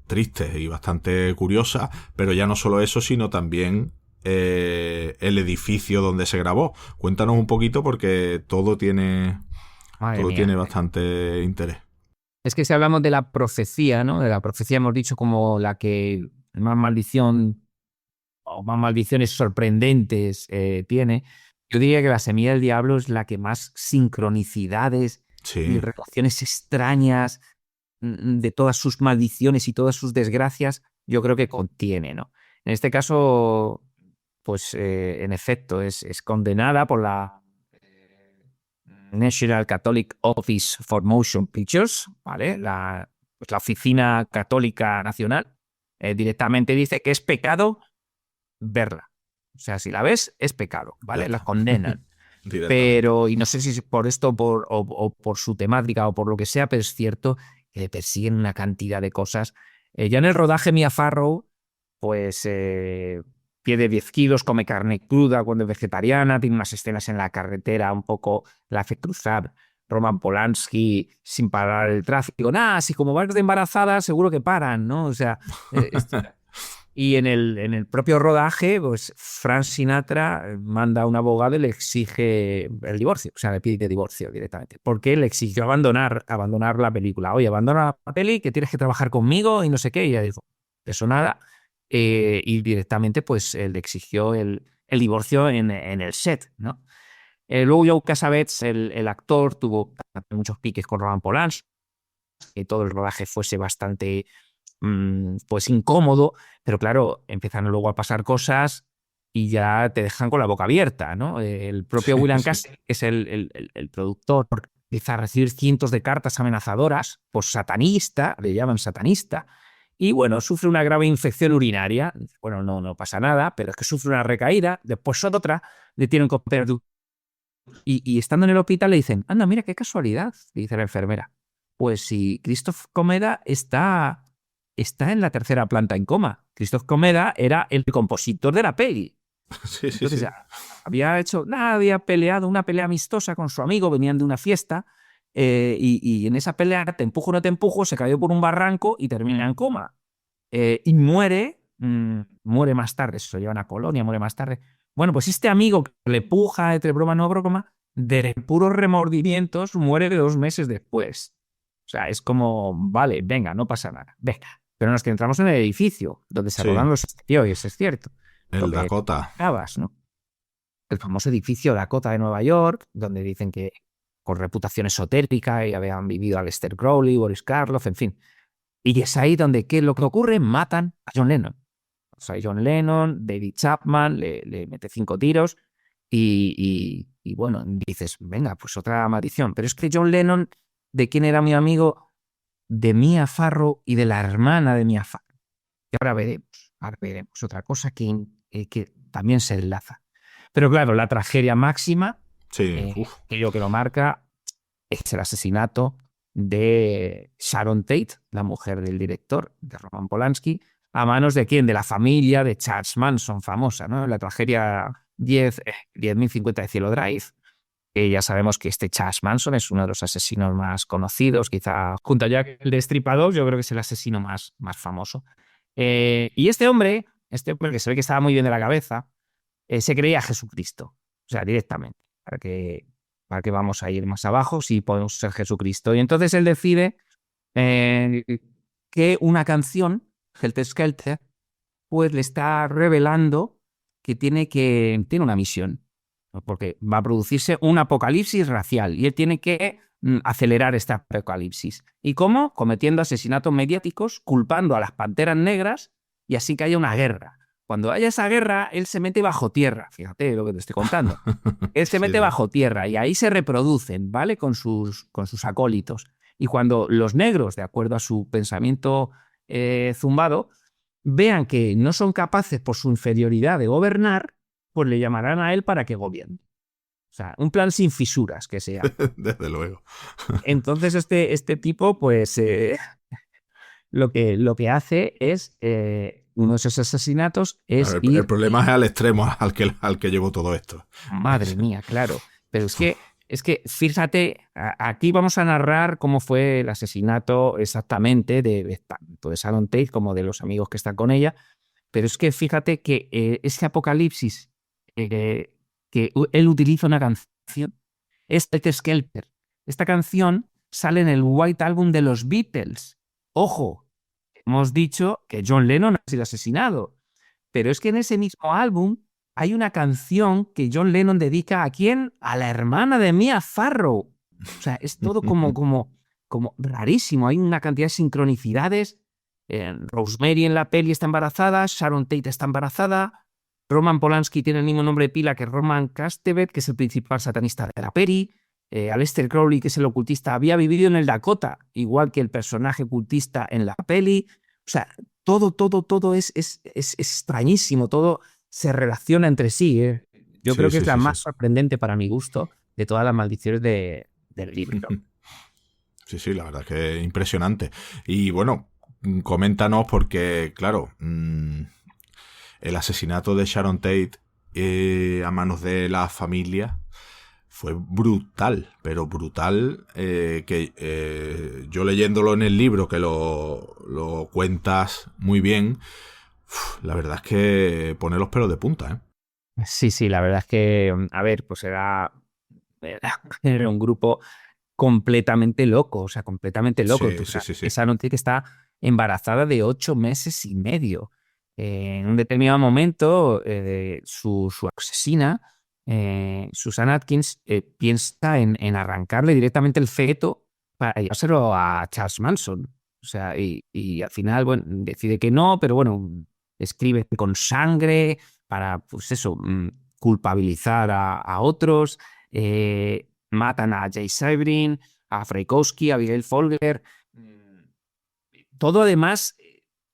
tristes y bastante curiosas, pero ya no solo eso, sino también el edificio donde se grabó. Cuéntanos un poquito porque todo tiene bastante interés. Es que si hablamos de la profecía, ¿no? De la profecía hemos dicho como la que más maldición o más maldiciones sorprendentes tiene. Yo diría que la semilla del diablo es la que más sincronicidades y relaciones extrañas de todas sus maldiciones y todas sus desgracias, yo creo que contiene, ¿no? En este caso, pues en efecto, es condenada por la National Catholic Office for Motion Pictures, ¿vale? La Oficina Católica Nacional, directamente dice que es pecado verla. O sea, si la ves, es pecado, ¿vale? La condenan. Pero, y no sé si es por esto o por su temática o por lo que sea, pero es cierto que le persiguen una cantidad de cosas. Ya en el rodaje Mia Farrow, pues pierde 10 kilos, come carne cruda cuando es vegetariana, tiene unas escenas en la carretera, un poco la hace cruzar Roman Polanski sin parar el tráfico. Nada, si como vas de embarazada seguro que paran, ¿no? O sea... Y en el propio rodaje, pues Frank Sinatra manda a un abogado y le exige el divorcio, o sea, le pide divorcio directamente, porque le exigió abandonar la película. Oye, abandona la peli, que tienes que trabajar conmigo y no sé qué. Y ella dijo, eso nada. Y directamente, pues, le exigió el divorcio en el set, ¿no? Luego Joe Cassavetes, el actor, tuvo muchos piques con Roman Polanski, que todo el rodaje fuese bastante... pues incómodo, pero claro, empiezan luego a pasar cosas y ya te dejan con la boca abierta, ¿no? El propio William Castle, que es el productor, empieza a recibir cientos de cartas amenazadoras, pues satanista, le llaman satanista, y bueno, sufre una grave infección urinaria. Bueno, no pasa nada, pero es que sufre una recaída, después otra, le tienen que operar. Y estando en el hospital le dicen, anda, mira qué casualidad, dice la enfermera. Pues si Christoph Komeda está en la tercera planta en coma. Christoph Komeda era el compositor de la peli. Entonces, había peleado una pelea amistosa con su amigo, venían de una fiesta, y en esa pelea, te empujo o no te empujo, se cayó por un barranco y termina en coma. Y muere más tarde, se lo llevan a Colonia, muere más tarde. Bueno, pues este amigo que le puja entre broma no broma, de puros remordimientos, muere 2 meses después. O sea, es como, vale, venga, no pasa nada, venga. pero nos centramos en el edificio donde se Sí. rodaron los exteriores, es cierto. Lo El que Dakota. comentabas, ¿no? El famoso edificio Dakota de Nueva York, donde dicen que con reputación esotérica y habían vivido Aleister Crowley, Boris Karloff, en fin. Y es ahí donde, ¿qué es lo que ocurre? Matan a John Lennon. O sea, John Lennon, David Chapman, le mete 5 tiros y bueno, dices, venga, pues otra maldición. Pero es que John Lennon, ¿de quién era mi amigo? De Mia Farrow y de la hermana de Mia Farrow. Y ahora veremos otra cosa que también se enlaza. Pero claro, la tragedia máxima, Sí. aquello que lo marca, es el asesinato de Sharon Tate, la mujer del director, de Roman Polanski, a manos de quién, de la familia de Charles Manson, famosa, ¿no? La tragedia 10.050 de Cielo Drive. Que ya sabemos que este Charles Manson es uno de los asesinos más conocidos, quizá junto a Jack el Destripador, yo creo que es el asesino más famoso. Y este hombre que se ve que estaba muy bien de la cabeza, se creía Jesucristo, o sea, directamente, para que vamos a ir más abajo, si podemos ser Jesucristo. Y entonces él decide que una canción, Helter Skelter, pues le está revelando que tiene una misión, ¿no? Porque va a producirse un apocalipsis racial y él tiene que acelerar este apocalipsis. ¿Y cómo? Cometiendo asesinatos mediáticos, culpando a las Panteras Negras y así que haya una guerra. Cuando haya esa guerra, él se mete bajo tierra. Fíjate lo que te estoy contando. Él se mete bajo tierra y ahí se reproducen, ¿vale? Con sus acólitos. Y cuando los negros, de acuerdo a su pensamiento zumbado, vean que no son capaces por su inferioridad de gobernar, pues le llamarán a él para que gobierne. O sea, un plan sin fisuras, que sea. Desde luego. Entonces este tipo, pues, lo que hace es, uno de esos asesinatos es Claro, el problema es al extremo al que llevó todo esto. Madre mía, claro. Pero es que fíjate, aquí vamos a narrar cómo fue el asesinato exactamente tanto de Sharon Tate como de los amigos que están con ella. Pero es que fíjate que ese apocalipsis que él utiliza una canción es Helter Skelter. Esta canción sale en el White Album de los Beatles. Ojo, hemos dicho que John Lennon ha sido asesinado, pero es que en ese mismo álbum hay una canción que John Lennon dedica ¿a quién? A la hermana de Mia Farrow. O sea, es todo como rarísimo. Hay una cantidad de sincronicidades. Rosemary en la peli está embarazada, Sharon Tate está embarazada, Roman Polanski tiene el mismo nombre de pila que Roman Castevet, que es el principal satanista de la peli. Aleister Crowley, que es el ocultista, había vivido en el Dakota, igual que el personaje ocultista en la peli. O sea, todo es extrañísimo, todo se relaciona entre sí. Yo creo que es la más sorprendente para mi gusto de todas las maldiciones del libro. Sí, la verdad es que es impresionante. Y bueno, coméntanos porque, claro, el asesinato de Sharon Tate a manos de la familia fue brutal, pero brutal, que yo leyéndolo en el libro, que lo cuentas muy bien, la verdad es que pone los pelos de punta, ¿eh? Sí, la verdad es que, a ver, pues era un grupo completamente loco, o sea, completamente loco. Sí. Esa noche que está embarazada de 8 meses y medio. En un determinado momento, su asesina, Susan Atkins, piensa en arrancarle directamente el feto para llevárselo a Charles Manson. O sea, y al final, bueno, decide que no, pero bueno, escribe con sangre para, pues eso, culpabilizar a otros. Matan a Jay Sebring, a Frykowski, a Abigail Folger. Todo además,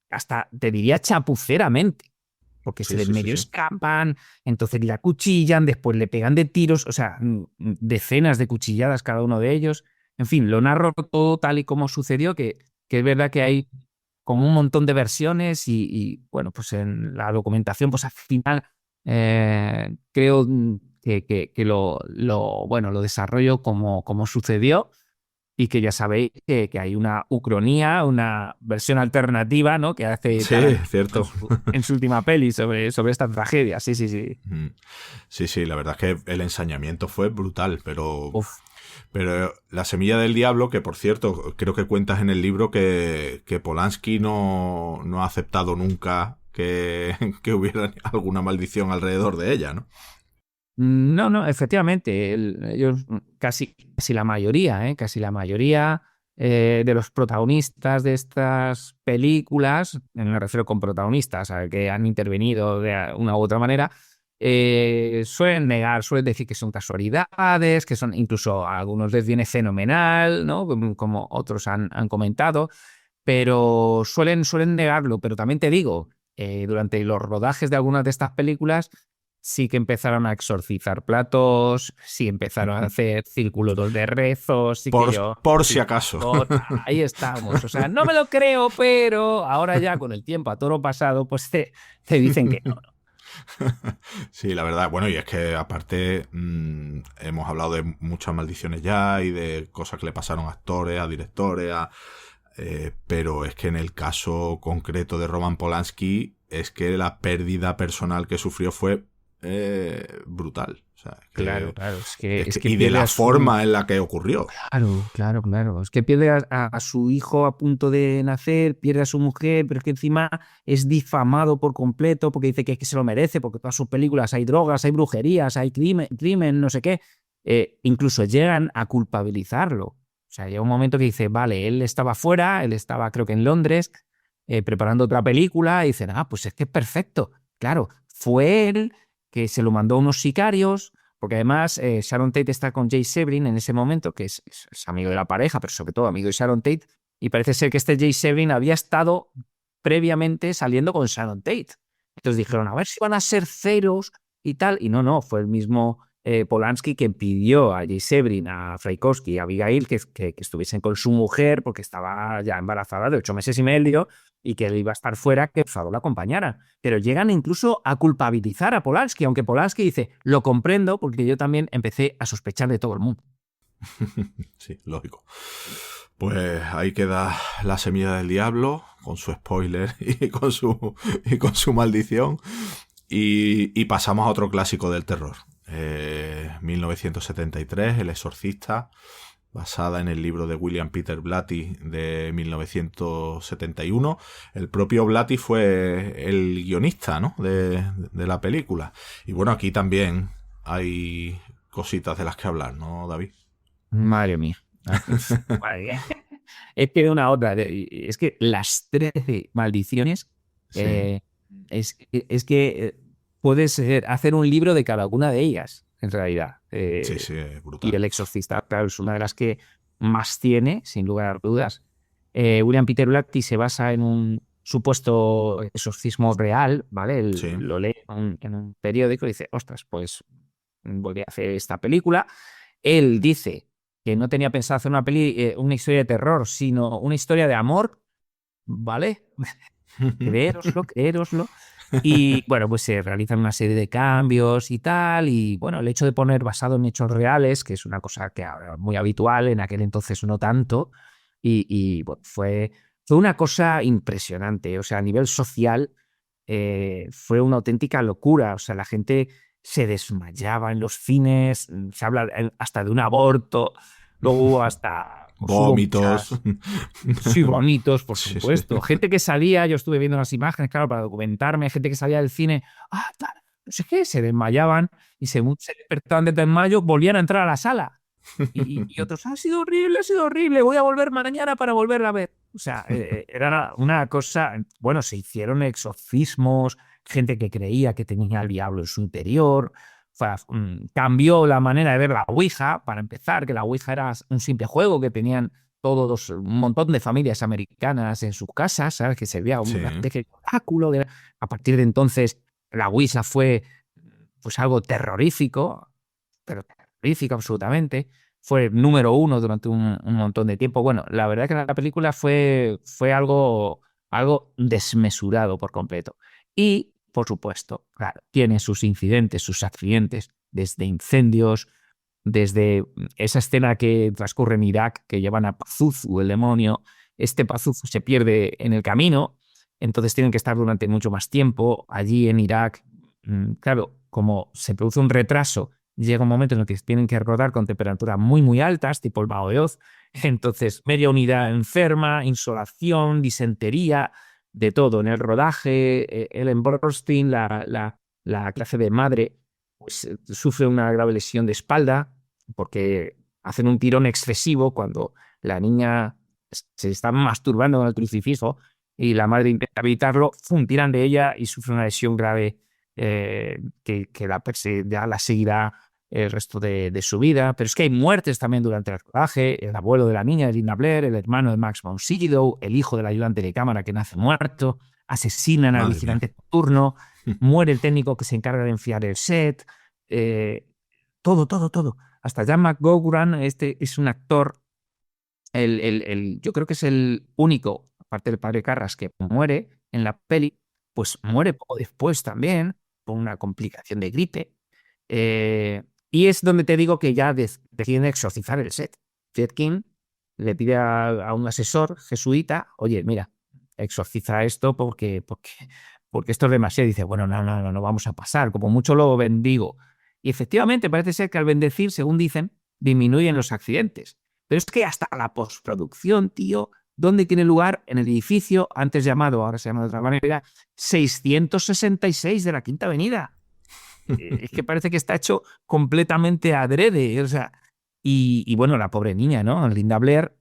hasta te diría chapuceramente, porque se de medio escapan, entonces le acuchillan, después le pegan de tiros, o sea, decenas de cuchilladas cada uno de ellos. En fin, lo narro todo tal y como sucedió, que es verdad que hay como un montón de versiones y bueno, pues en la documentación, pues al final creo que lo desarrollo como sucedió y que ya sabéis que hay una ucronía, una versión alternativa, ¿no? Que hace cierto. En su última peli sobre esta tragedia. Sí. Sí, la verdad es que el ensañamiento fue brutal, pero... Uf. Pero La semilla del diablo, que por cierto, creo que cuentas en el libro que Polanski no ha aceptado nunca que hubiera alguna maldición alrededor de ella, ¿no? No, efectivamente, ellos casi la mayoría, de los protagonistas de estas películas, me refiero con protagonistas a que han intervenido de una u otra manera, suelen decir que son casualidades, que son, incluso a algunos les viene fenomenal, ¿no? Como otros han comentado, pero suelen negarlo. Pero también te digo, durante los rodajes de algunas de estas películas sí que empezaron a exorcizar platos, sí empezaron a hacer círculos de rezos, sí por si acaso. Ahí estamos. O sea, no me lo creo, pero ahora ya con el tiempo a toro pasado, pues te dicen que no. Sí, la verdad. Bueno, y es que aparte hemos hablado de muchas maldiciones ya y de cosas que le pasaron a actores, a directores, pero es que en el caso concreto de Roman Polanski es que la pérdida personal que sufrió fue brutal. O sea, Claro. Es que y de la forma en la que ocurrió. Claro. Es que pierde a su hijo a punto de nacer, pierde a su mujer, pero es que encima es difamado por completo porque dice que es que se lo merece, porque en todas sus películas hay drogas, hay brujerías, hay crimen, no sé qué. Incluso llegan a culpabilizarlo. O sea, llega un momento que dice, vale, él estaba fuera, él estaba creo que en Londres, preparando otra película, y dicen, pues es que es perfecto. Claro, fue él que se lo mandó a unos sicarios, porque además Sharon Tate está con Jay Sebring en ese momento, que es amigo de la pareja, pero sobre todo amigo de Sharon Tate, y parece ser que este Jay Sebring había estado previamente saliendo con Sharon Tate. Entonces dijeron, a ver si van a ser ceros y tal, y no, fue el mismo Polanski quien pidió a Jay Sebring, a Frykowski y a Abigail que estuviesen con su mujer porque estaba ya embarazada de 8 meses y medio y que él iba a estar fuera, que por favor la acompañara. Pero llegan incluso a culpabilizar a Polanski, aunque Polanski dice, lo comprendo porque yo también empecé a sospechar de todo el mundo. Sí, lógico. Pues ahí queda La semilla del diablo, con su spoiler y con su maldición. Y pasamos a otro clásico del terror. 1973, El exorcista, basada en el libro de William Peter Blatty de 1971. El propio Blatty fue el guionista, ¿no?, de la película. Y bueno, aquí también hay cositas de las que hablar, ¿no, David? Madre mía. Es que de una otra. Es que las 13 maldiciones, Sí. es que puedes hacer un libro de cada una de ellas, en realidad. Sí, es brutal. Y El exorcista, claro, es una de las que más tiene, sin lugar a dudas. William Peter Blatty se basa en un supuesto exorcismo real, ¿vale? Él Sí. lo lee en un periódico y dice, ostras, pues volví a hacer esta película. Él dice que no tenía pensado hacer una historia de terror, sino una historia de amor, ¿vale? Creéroslo. Y bueno, pues se realizan una serie de cambios y tal, y bueno, el hecho de poner basado en hechos reales, que es una cosa que ahora muy habitual, en aquel entonces no tanto, y bueno, fue una cosa impresionante. O sea, a nivel social fue una auténtica locura. O sea, la gente se desmayaba en los cines, se habla hasta de un aborto, luego hubo hasta... Vómitos. Sí, bonitos, por Sí, supuesto. sí. Gente que salía, yo estuve viendo las imágenes, claro, para documentarme, gente que salía del cine, tal, no sé qué, se desmayaban y según se despertaban de desmayo, volvían a entrar a la sala. Y otros, ha sido horrible, voy a volver mañana para volverla a ver. O sea, era una cosa, bueno, se hicieron exorcismos, gente que creía que tenía al diablo en su interior. O sea, cambió la manera de ver la Ouija, para empezar, que la Ouija era un simple juego que tenían todos, un montón de familias americanas en sus casas, ¿sabes? Que se veía una especie de oráculo. A partir de entonces, la Ouija fue pues algo terrorífico, pero terrorífico absolutamente. Fue el número 1 durante un montón de tiempo. Bueno, la verdad es que la película fue algo desmesurado por completo. Y, por supuesto, claro, tiene sus incidentes, sus accidentes, desde incendios, desde esa escena que transcurre en Irak, que llevan a Pazuzu, el demonio. Este Pazuzu se pierde en el camino, entonces tienen que estar durante mucho más tiempo allí en Irak. Claro, como se produce un retraso llega un momento en el que tienen que rodar con temperaturas muy, muy altas, tipo el Mago de Oz. Entonces, media unidad enferma, insolación, disentería, de todo. En el rodaje, Ellen Burstyn, la clase de madre, pues sufre una grave lesión de espalda porque hacen un tirón excesivo cuando la niña se está masturbando con el crucifijo y la madre intenta evitarlo, tiran de ella y sufre una lesión grave que ya la seguirá el resto de su vida. Pero es que hay muertes también durante el rodaje. El abuelo de la niña, de Linda Blair, el hermano de Max von Sydow, el hijo del ayudante de cámara que nace muerto, asesinan al Madre vigilante nocturno, muere el técnico que se encarga de enfriar el set, todo. Hasta Jan McGowan, este es un actor, yo creo que es el único, aparte del padre Carras, que muere en la peli, pues muere poco después también, por una complicación de gripe. Y es donde te digo que ya deciden exorcizar el set. Friedkin le pide a un asesor jesuita, oye, mira, exorciza esto porque esto es demasiado. Y dice, bueno, no vamos a pasar, como mucho lo bendigo. Y efectivamente parece ser que al bendecir, según dicen, disminuyen los accidentes. Pero es que hasta la postproducción, tío, ¿dónde tiene lugar? En el edificio, antes llamado, ahora se llama de otra manera, 666 de la Quinta Avenida. Es que parece que está hecho completamente adrede. O sea, y bueno, la pobre niña, ¿no? Linda Blair,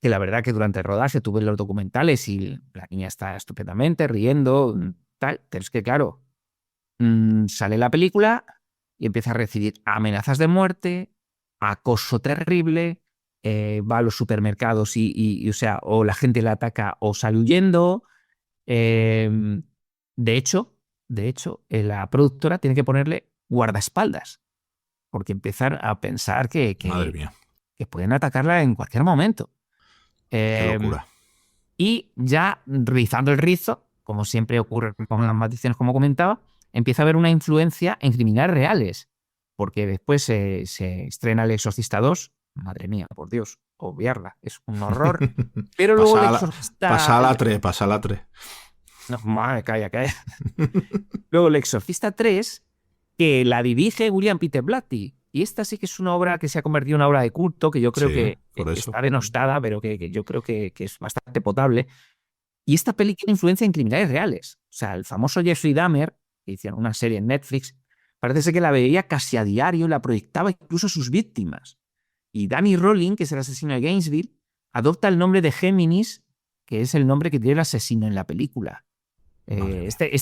que la verdad que durante el rodaje tuve los documentales y la niña está estupendamente riendo, tal, pero es que claro, sale la película y empieza a recibir amenazas de muerte, acoso terrible, va a los supermercados o sea, o la gente la ataca o sale huyendo. De hecho, la productora tiene que ponerle guardaespaldas porque empiezan a pensar Madre mía, que pueden atacarla en cualquier momento. qué locura. Y ya rizando el rizo, como siempre ocurre con las maldiciones, como comentaba, empieza a haber una influencia en criminales reales, porque después se estrena El Exorcista 2. Madre mía, por Dios, obviarla, es un horror. Pero luego El Exorcista... Pasa la 3. No, madre, calla. Luego El Exorcista 3, que la dirige William Peter Blatty. Y esta sí que es una obra que se ha convertido en una obra de culto, que yo creo que está denostada, pero que yo creo que es bastante potable. Y esta peli tiene influencia en criminales reales. O sea, el famoso Jeffrey Dahmer, que hicieron una serie en Netflix, parece ser que la veía casi a diario, la proyectaba incluso a sus víctimas. Y Danny Rolling, que es el asesino de Gainesville, adopta el nombre de Géminis, que es el nombre que tiene el asesino en la película. Este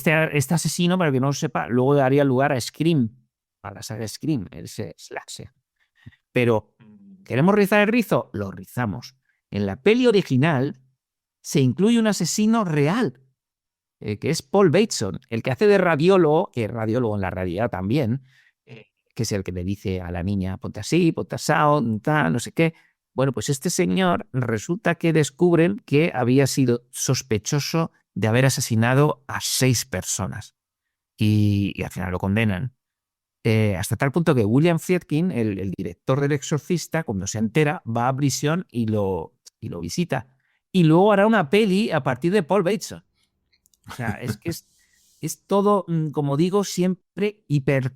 asesino, para que no lo sepa, luego daría lugar a Scream, a la saga Scream, ese slasher. Pero, ¿queremos rizar el rizo? Lo rizamos. En la peli original se incluye un asesino real, que es Paul Bateson, el que hace de radiólogo, que es radiólogo en la realidad también, que es el que le dice a la niña, ponte así, ponte asao, tal, no sé qué. Bueno, pues este señor resulta que descubren que había sido sospechoso de haber asesinado a 6 personas. Y al final lo condenan. Hasta tal punto que William Friedkin, el director del Exorcista, cuando se entera, va a prisión y lo visita. Y luego hará una peli a partir de Paul Bateson. O sea, es que es todo, como digo, siempre hiper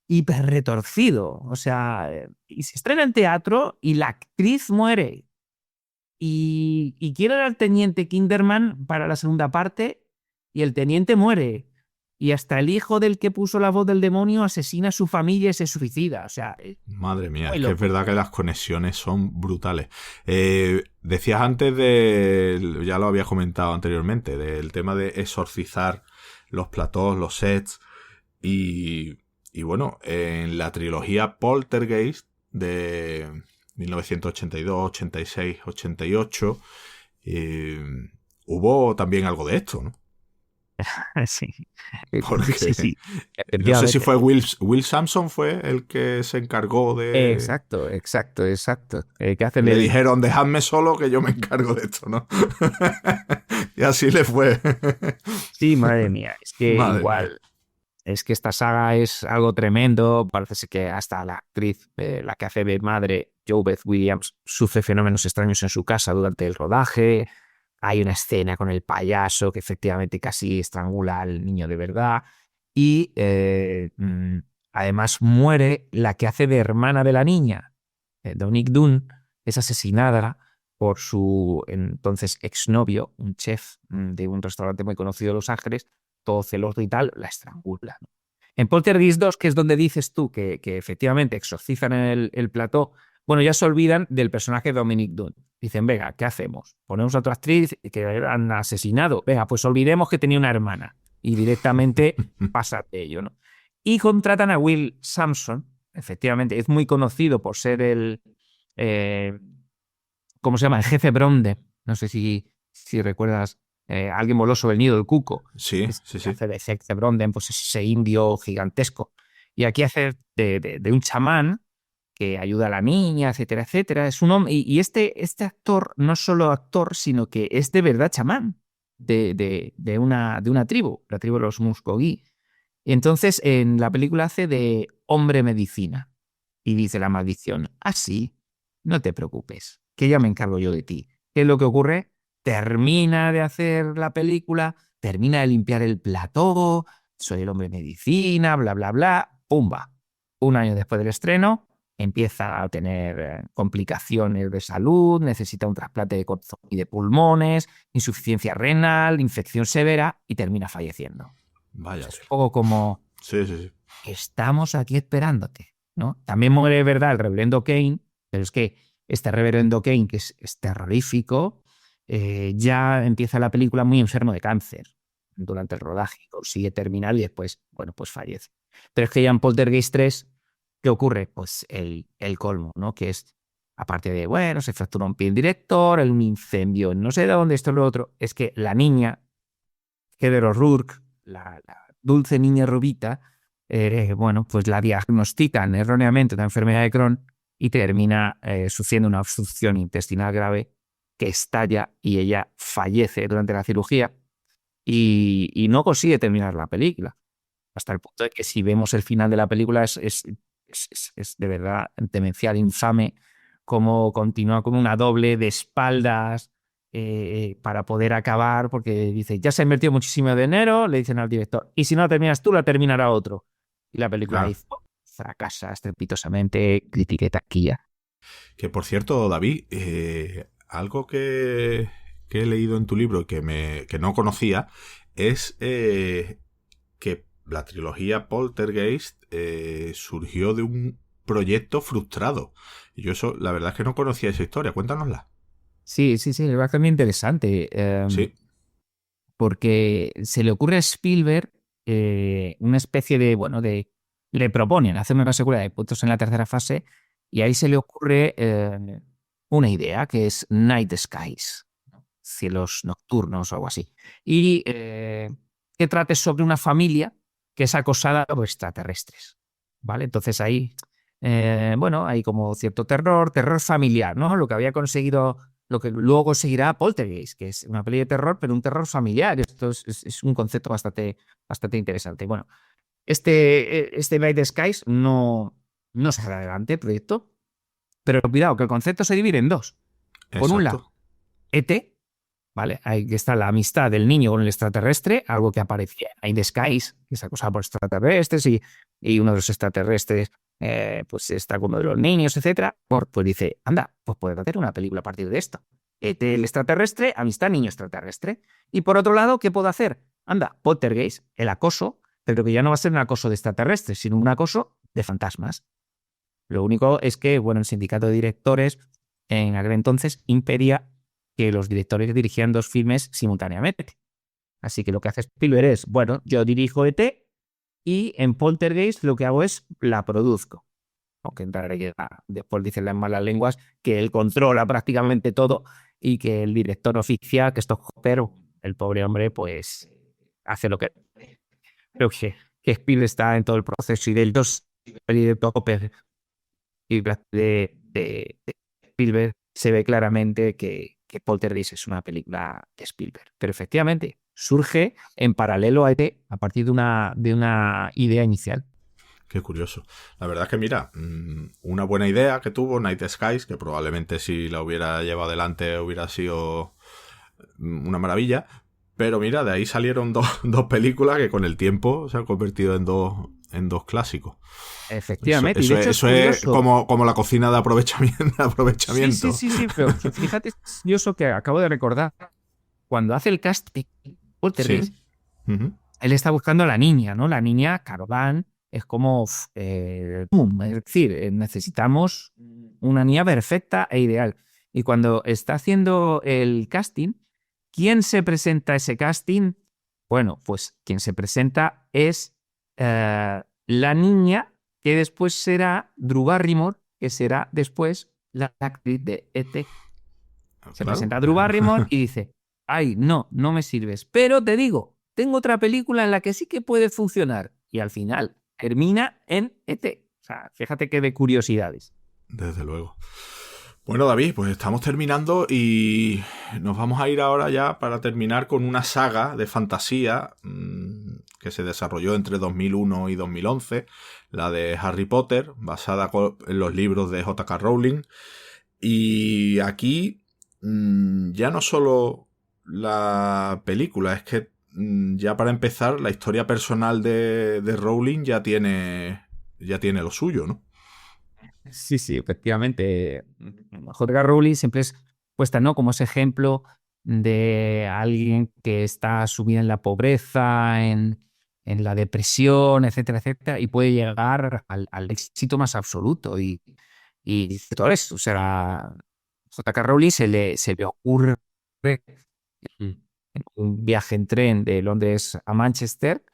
retorcido. O sea, y se estrena en teatro y la actriz muere. Y quieren al teniente Kinderman para la segunda parte y el teniente muere. Y hasta el hijo del que puso la voz del demonio asesina a su familia y se suicida. O sea, madre mía, es que es verdad que las conexiones son brutales. Decías antes ya lo habías comentado anteriormente, del tema de exorcizar los platós, los sets. Y bueno, en la trilogía Poltergeist de 1982, 86, 88, hubo también algo de esto, ¿no? Sí. Porque Sí. no sé si fue Will Sampson fue el que se encargó de... Exacto. ¿Qué hace? Le dijeron, dejadme solo que yo me encargo de esto, ¿no? Y así le fue. Sí, madre mía. Es que Madre igual... mía. Es que esta saga es algo tremendo. Parece ser que hasta la actriz, la que hace de madre, JoBeth Williams, sufre fenómenos extraños en su casa durante el rodaje. Hay una escena con el payaso que efectivamente casi estrangula al niño de verdad. Y hay Además muere la que hace de hermana de la niña. Dominique Dunne es asesinada por su entonces exnovio, un chef de un restaurante muy conocido de Los Ángeles, todo celoso y tal, la estrangula, ¿no? En Poltergeist 2, que es donde dices tú que efectivamente exorcizan el plató, bueno, ya se olvidan del personaje de Dominique Dunne. Dicen, venga, ¿qué hacemos? Ponemos a otra actriz que han asesinado. Venga, pues olvidemos que tenía una hermana. Y directamente pasa de ello, ¿no? Y contratan a Will Sampson, efectivamente, es muy conocido por ser ¿cómo se llama? El jefe Bronde. No sé si recuerdas, alguien voló sobre el nido del cuco. Sí. Hace de jefe Bronde, pues ese indio gigantesco. Y aquí hace de un chamán que ayuda a la niña, etcétera, etcétera. Es un hombre, y este actor no es solo actor, sino que es de verdad chamán de una tribu, la tribu de los Muscogee. Y entonces en la película hace de hombre medicina y dice la maldición, sí, no te preocupes, que ya me encargo yo de ti. ¿Qué es lo que ocurre? Termina de hacer la película, termina de limpiar el plató, soy el hombre medicina, bla, bla, bla, pumba. Un año después del estreno, empieza a tener complicaciones de salud, necesita un trasplante de corazón y de pulmones, insuficiencia renal, infección severa y termina falleciendo. Vaya. Es un poco como, Sí. estamos aquí esperándote, ¿no? También muere, verdad, el reverendo Kane, pero es que este reverendo Kane, que es terrorífico, ya empieza la película muy enfermo de cáncer durante el rodaje, consigue terminar y después, bueno, pues fallece. Pero es que ya en Poltergeist 3, ¿qué ocurre? Pues el colmo, ¿no? Que es, aparte de, bueno, se fracturó un pie el director, un incendio, no sé de dónde, esto es lo otro, es que la niña, Heather O'Rourke, la dulce niña rubita, bueno, pues la diagnostican erróneamente una enfermedad de Crohn y termina sufriendo una obstrucción intestinal grave que estalla y ella fallece durante la cirugía y no consigue terminar la película. Hasta el punto de que si vemos el final de la película es de verdad demencial, infame, cómo continúa con una doble de espaldas para poder acabar, porque dice, ya se ha invertido muchísimo dinero, le dicen al director, y si no la terminas tú, la terminará otro. Y la película fracasa estrepitosamente, crítica y taquilla. Que por cierto, David, algo que he leído en tu libro y que no conocía es que la trilogía Poltergeist surgió de un proyecto frustrado. Y yo eso, la verdad es que no conocía esa historia. Cuéntanosla. Sí, es bastante interesante. Sí. Porque se le ocurre a Spielberg una especie de, le proponen hacer una secuela de Puntos en la tercera fase y ahí se le ocurre una idea que es Night Skies, cielos nocturnos o algo así. Y que trate sobre una familia que es acosada por extraterrestres, ¿vale? Entonces ahí, hay como cierto terror familiar, ¿no? Lo que había conseguido, lo que luego conseguirá Poltergeist, que es una peli de terror, pero un terror familiar. Esto es un concepto bastante interesante. Bueno, este Night Skies no sale adelante el proyecto, pero cuidado, que el concepto se divide en dos. Por un lado, ET, ¿vale? Ahí está la amistad del niño con el extraterrestre, algo que aparecía en The Skies, que es acosado por extraterrestres y uno de los extraterrestres pues está con uno de los niños, etc. Pues dice, anda, pues puedes hacer una película a partir de esto. ET, el extraterrestre, amistad, niño extraterrestre. Y por otro lado, ¿qué puedo hacer? Anda, Poltergeist, el acoso, pero que ya no va a ser un acoso de extraterrestres, sino un acoso de fantasmas. Lo único es que, el sindicato de directores en aquel entonces impedía que los directores dirigieran dos filmes simultáneamente. Así que lo que hace Spielberg es, yo dirijo ET y en Poltergeist lo que hago es la produzco. Aunque después dicen las malas lenguas que él controla prácticamente todo y que el director oficial, que es Todd Hopper, el pobre hombre, pues hace lo que... Creo que Spielberg está en todo el proceso y del de Todd Hopper y de Spielberg se ve claramente que Poltergeist es una película de Spielberg. Pero efectivamente surge en paralelo a ET a partir de una idea inicial. Qué curioso. La verdad es que, mira, una buena idea que tuvo Night Skies, que probablemente si la hubiera llevado adelante hubiera sido una maravilla. Pero mira, de ahí salieron dos películas que con el tiempo se han convertido en dos en dos clásicos. Efectivamente. Y de hecho eso es como la cocina de aprovechamiento. Sí, pero fíjate, es curioso que acabo de recordar, cuando hace el casting, Poltergeist, él está buscando a la niña, ¿no? La niña, Caroline, es como, ¡pum! Es decir, necesitamos una niña perfecta e ideal. Y cuando está haciendo el casting, ¿quién se presenta a ese casting? Bueno, pues quien se presenta es la niña que después será Drew Barrymore, que será después la actriz de E.T. Se presenta a Drew Barrymore y dice, ay, no me sirves. Pero te digo, tengo otra película en la que sí que puede funcionar. Y al final termina en E.T. O sea, fíjate qué de curiosidades. Desde luego. Bueno, David, pues estamos terminando y nos vamos a ir ahora ya para terminar con una saga de fantasía que se desarrolló entre 2001 y 2011, la de Harry Potter, basada en los libros de J.K. Rowling. Y aquí ya no solo la película, es que ya para empezar la historia personal de Rowling ya tiene lo suyo, ¿no? Sí, efectivamente. J.K. Rowling siempre es puesta, ¿no?, como ese ejemplo de alguien que está sumida en la pobreza, en la depresión, etcétera, etcétera, y puede llegar al éxito más absoluto. Y todo eso, o sea, J.K. Rowling se le ocurre en un viaje en tren de Londres a Manchester,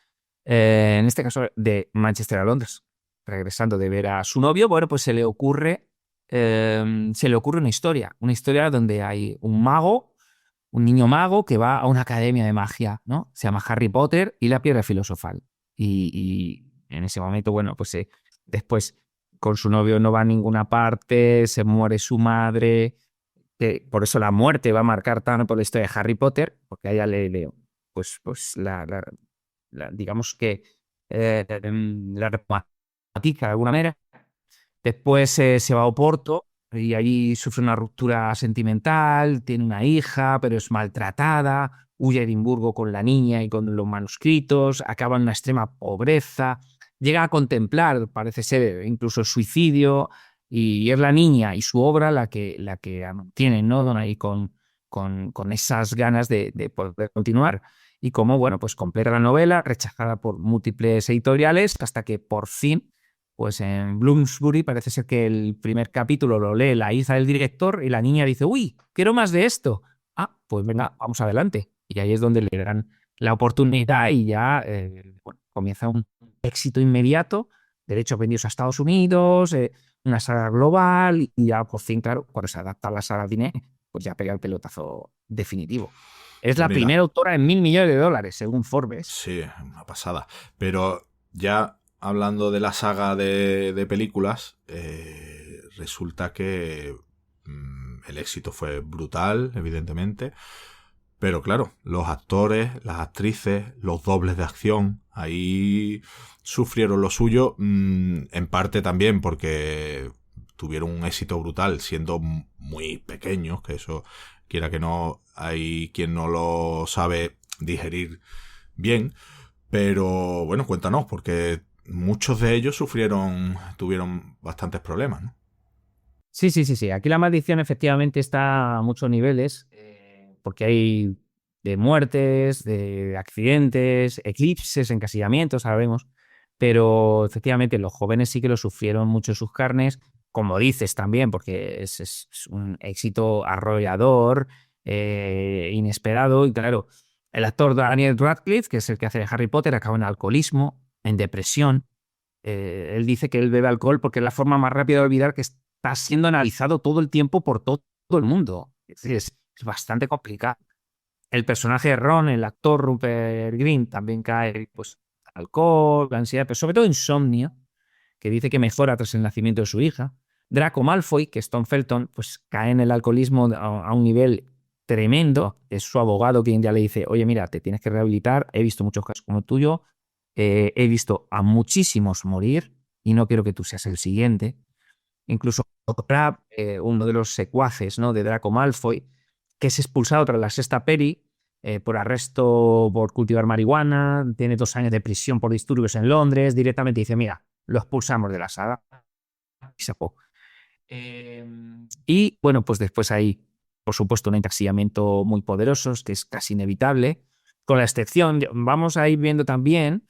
en este caso de Manchester a Londres, regresando de ver a su novio. Bueno, pues se le ocurre una historia donde hay un niño mago que va a una academia de magia, ¿no? Se llama Harry Potter y la Piedra Filosofal. Y en ese momento, bueno, pues después con su novio no va a ninguna parte, se muere su madre, que por eso la muerte va a marcar tanto por la historia de Harry Potter, porque a ella le leo, pues digamos que la repatica de alguna manera. Después se va a Oporto y allí sufre una ruptura sentimental, tiene una hija, pero es maltratada, huye a Edimburgo con la niña y con los manuscritos, acaba en una extrema pobreza, llega a contemplar, parece ser, incluso el suicidio, y es la niña y su obra la que mantienen, ¿no?, ahí con esas ganas de poder continuar. Y como, bueno, pues completa la novela, rechazada por múltiples editoriales, hasta que por fin, pues en Bloomsbury parece ser que el primer capítulo lo lee la hija del director y la niña dice, uy, quiero más de esto. Ah, pues venga, vamos adelante. Y ahí es donde le dan la oportunidad y ya comienza un éxito inmediato, derechos vendidos a Estados Unidos, una saga global, y ya por fin, claro, cuando se adapta a la saga Diné, pues ya pega el pelotazo definitivo. Es la primera autora en $1.000 millones, según Forbes. Sí, una pasada. Pero ya hablando de la saga de películas, resulta que el éxito fue brutal, evidentemente. Pero claro, los actores, las actrices, los dobles de acción, ahí sufrieron lo suyo, en parte también porque tuvieron un éxito brutal siendo muy pequeños, que eso, quiera que no, hay quien no lo sabe digerir bien. Pero bueno, cuéntanos, porque muchos de ellos tuvieron bastantes problemas, ¿no? Sí. Aquí la maldición efectivamente está a muchos niveles, porque hay de muertes, de accidentes, eclipses, encasillamientos, sabemos, pero efectivamente los jóvenes sí que lo sufrieron mucho en sus carnes, como dices también, porque es un éxito arrollador, inesperado, y claro, el actor Daniel Radcliffe, que es el que hace de Harry Potter, acaba en alcoholismo, en depresión. Él dice que él bebe alcohol porque es la forma más rápida de olvidar que está siendo analizado todo el tiempo por todo el mundo. Es bastante complicado. El personaje de Ron, el actor Rupert Grint, también cae, pues, alcohol, ansiedad, pero sobre todo insomnio, que dice que mejora tras el nacimiento de su hija. Draco Malfoy, que es Tom Felton, pues cae en el alcoholismo a un nivel tremendo. Es su abogado quien ya le dice, oye, mira, te tienes que rehabilitar, he visto muchos casos como el tuyo, he visto a muchísimos morir y no quiero que tú seas el siguiente. Incluso uno de los secuaces, ¿no?, de Draco Malfoy, que es expulsado tras la sexta peli, por arresto por cultivar marihuana, tiene 2 años de prisión por disturbios en Londres, directamente dice, mira, lo expulsamos de la saga. Y se fue. Y bueno, pues después hay, por supuesto, un encasillamiento muy poderoso, que es casi inevitable, con la excepción, vamos a ir viendo también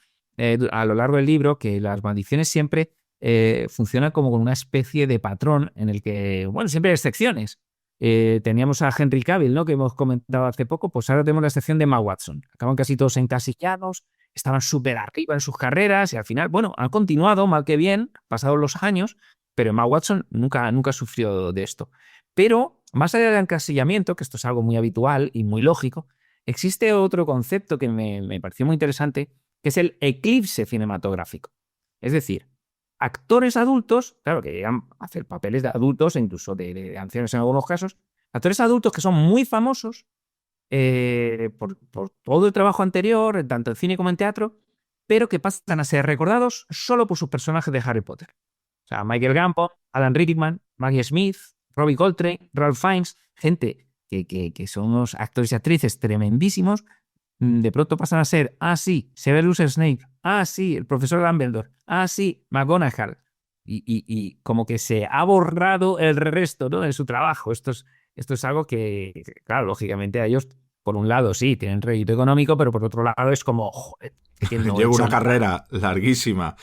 a lo largo del libro que las maldiciones siempre funcionan como con una especie de patrón en el que, bueno, siempre hay excepciones. Teníamos a Henry Cavill, ¿no?, que hemos comentado hace poco, pues ahora tenemos la excepción de Emma Watson. Acaban casi todos encasillados, estaban súper arriba en sus carreras y al final, bueno, han continuado, mal que bien, pasados los años, pero Emma Watson nunca sufrió de esto. Pero, más allá del encasillamiento, que esto es algo muy habitual y muy lógico, existe otro concepto que me pareció muy interesante, que es el eclipse cinematográfico. Es decir, actores adultos, claro, que llegan a hacer papeles de adultos e incluso de ancianos en algunos casos, actores adultos que son muy famosos por todo el trabajo anterior, tanto en cine como en teatro, pero que pasan a ser recordados solo por sus personajes de Harry Potter. O sea, Michael Gambon, Alan Rickman, Maggie Smith, Robbie Coltrane, Ralph Fiennes, gente que son unos actores y actrices tremendísimos, de pronto pasan a ser, sí, Severus Snape, sí, el profesor Dumbledore, sí, McGonagall, y como que se ha borrado el resto, ¿no?, de su trabajo. Esto es algo que, claro, lógicamente a ellos, por un lado, sí, tienen rédito económico, pero por otro lado es como, joder, que no lleva una carrera larguísima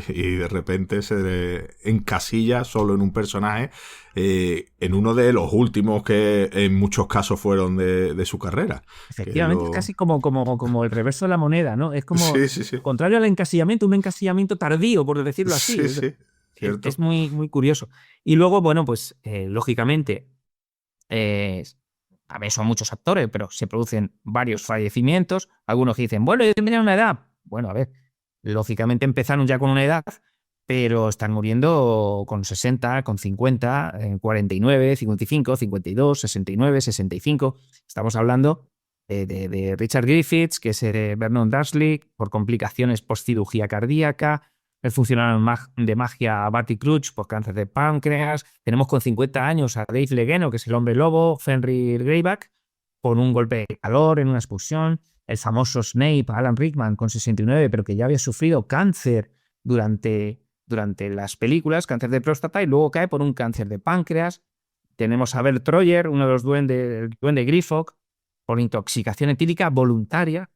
y de repente se encasilla solo en un personaje, en uno de los últimos que en muchos casos fueron de su carrera. Efectivamente, es casi como el reverso de la moneda, ¿no? Es como, sí. contrario al encasillamiento, un encasillamiento tardío, por decirlo así. Sí, cierto. Es muy, muy curioso. Y luego, bueno, pues lógicamente, a ver, son muchos actores, pero se producen varios fallecimientos. Algunos que dicen, bueno, yo tenía una edad. Bueno, a ver, lógicamente empezaron ya con una edad, pero están muriendo con 60, con 50, 49, 55, 52, 69, 65. Estamos hablando de Richard Griffiths, que es Vernon Dursley, por complicaciones postcirugía cardíaca. El funcionario de magia Barty Crouch por cáncer de páncreas. Tenemos con 50 años a Dave Legeno, que es el hombre lobo, Fenrir Greyback, con un golpe de calor en una expulsión. El famoso Snape, Alan Rickman, con 69, pero que ya había sufrido cáncer durante las películas, cáncer de próstata, y luego cae por un cáncer de páncreas. Tenemos a Bert Troyer, uno de los duendes, el duende Griffock, por intoxicación etílica voluntaria.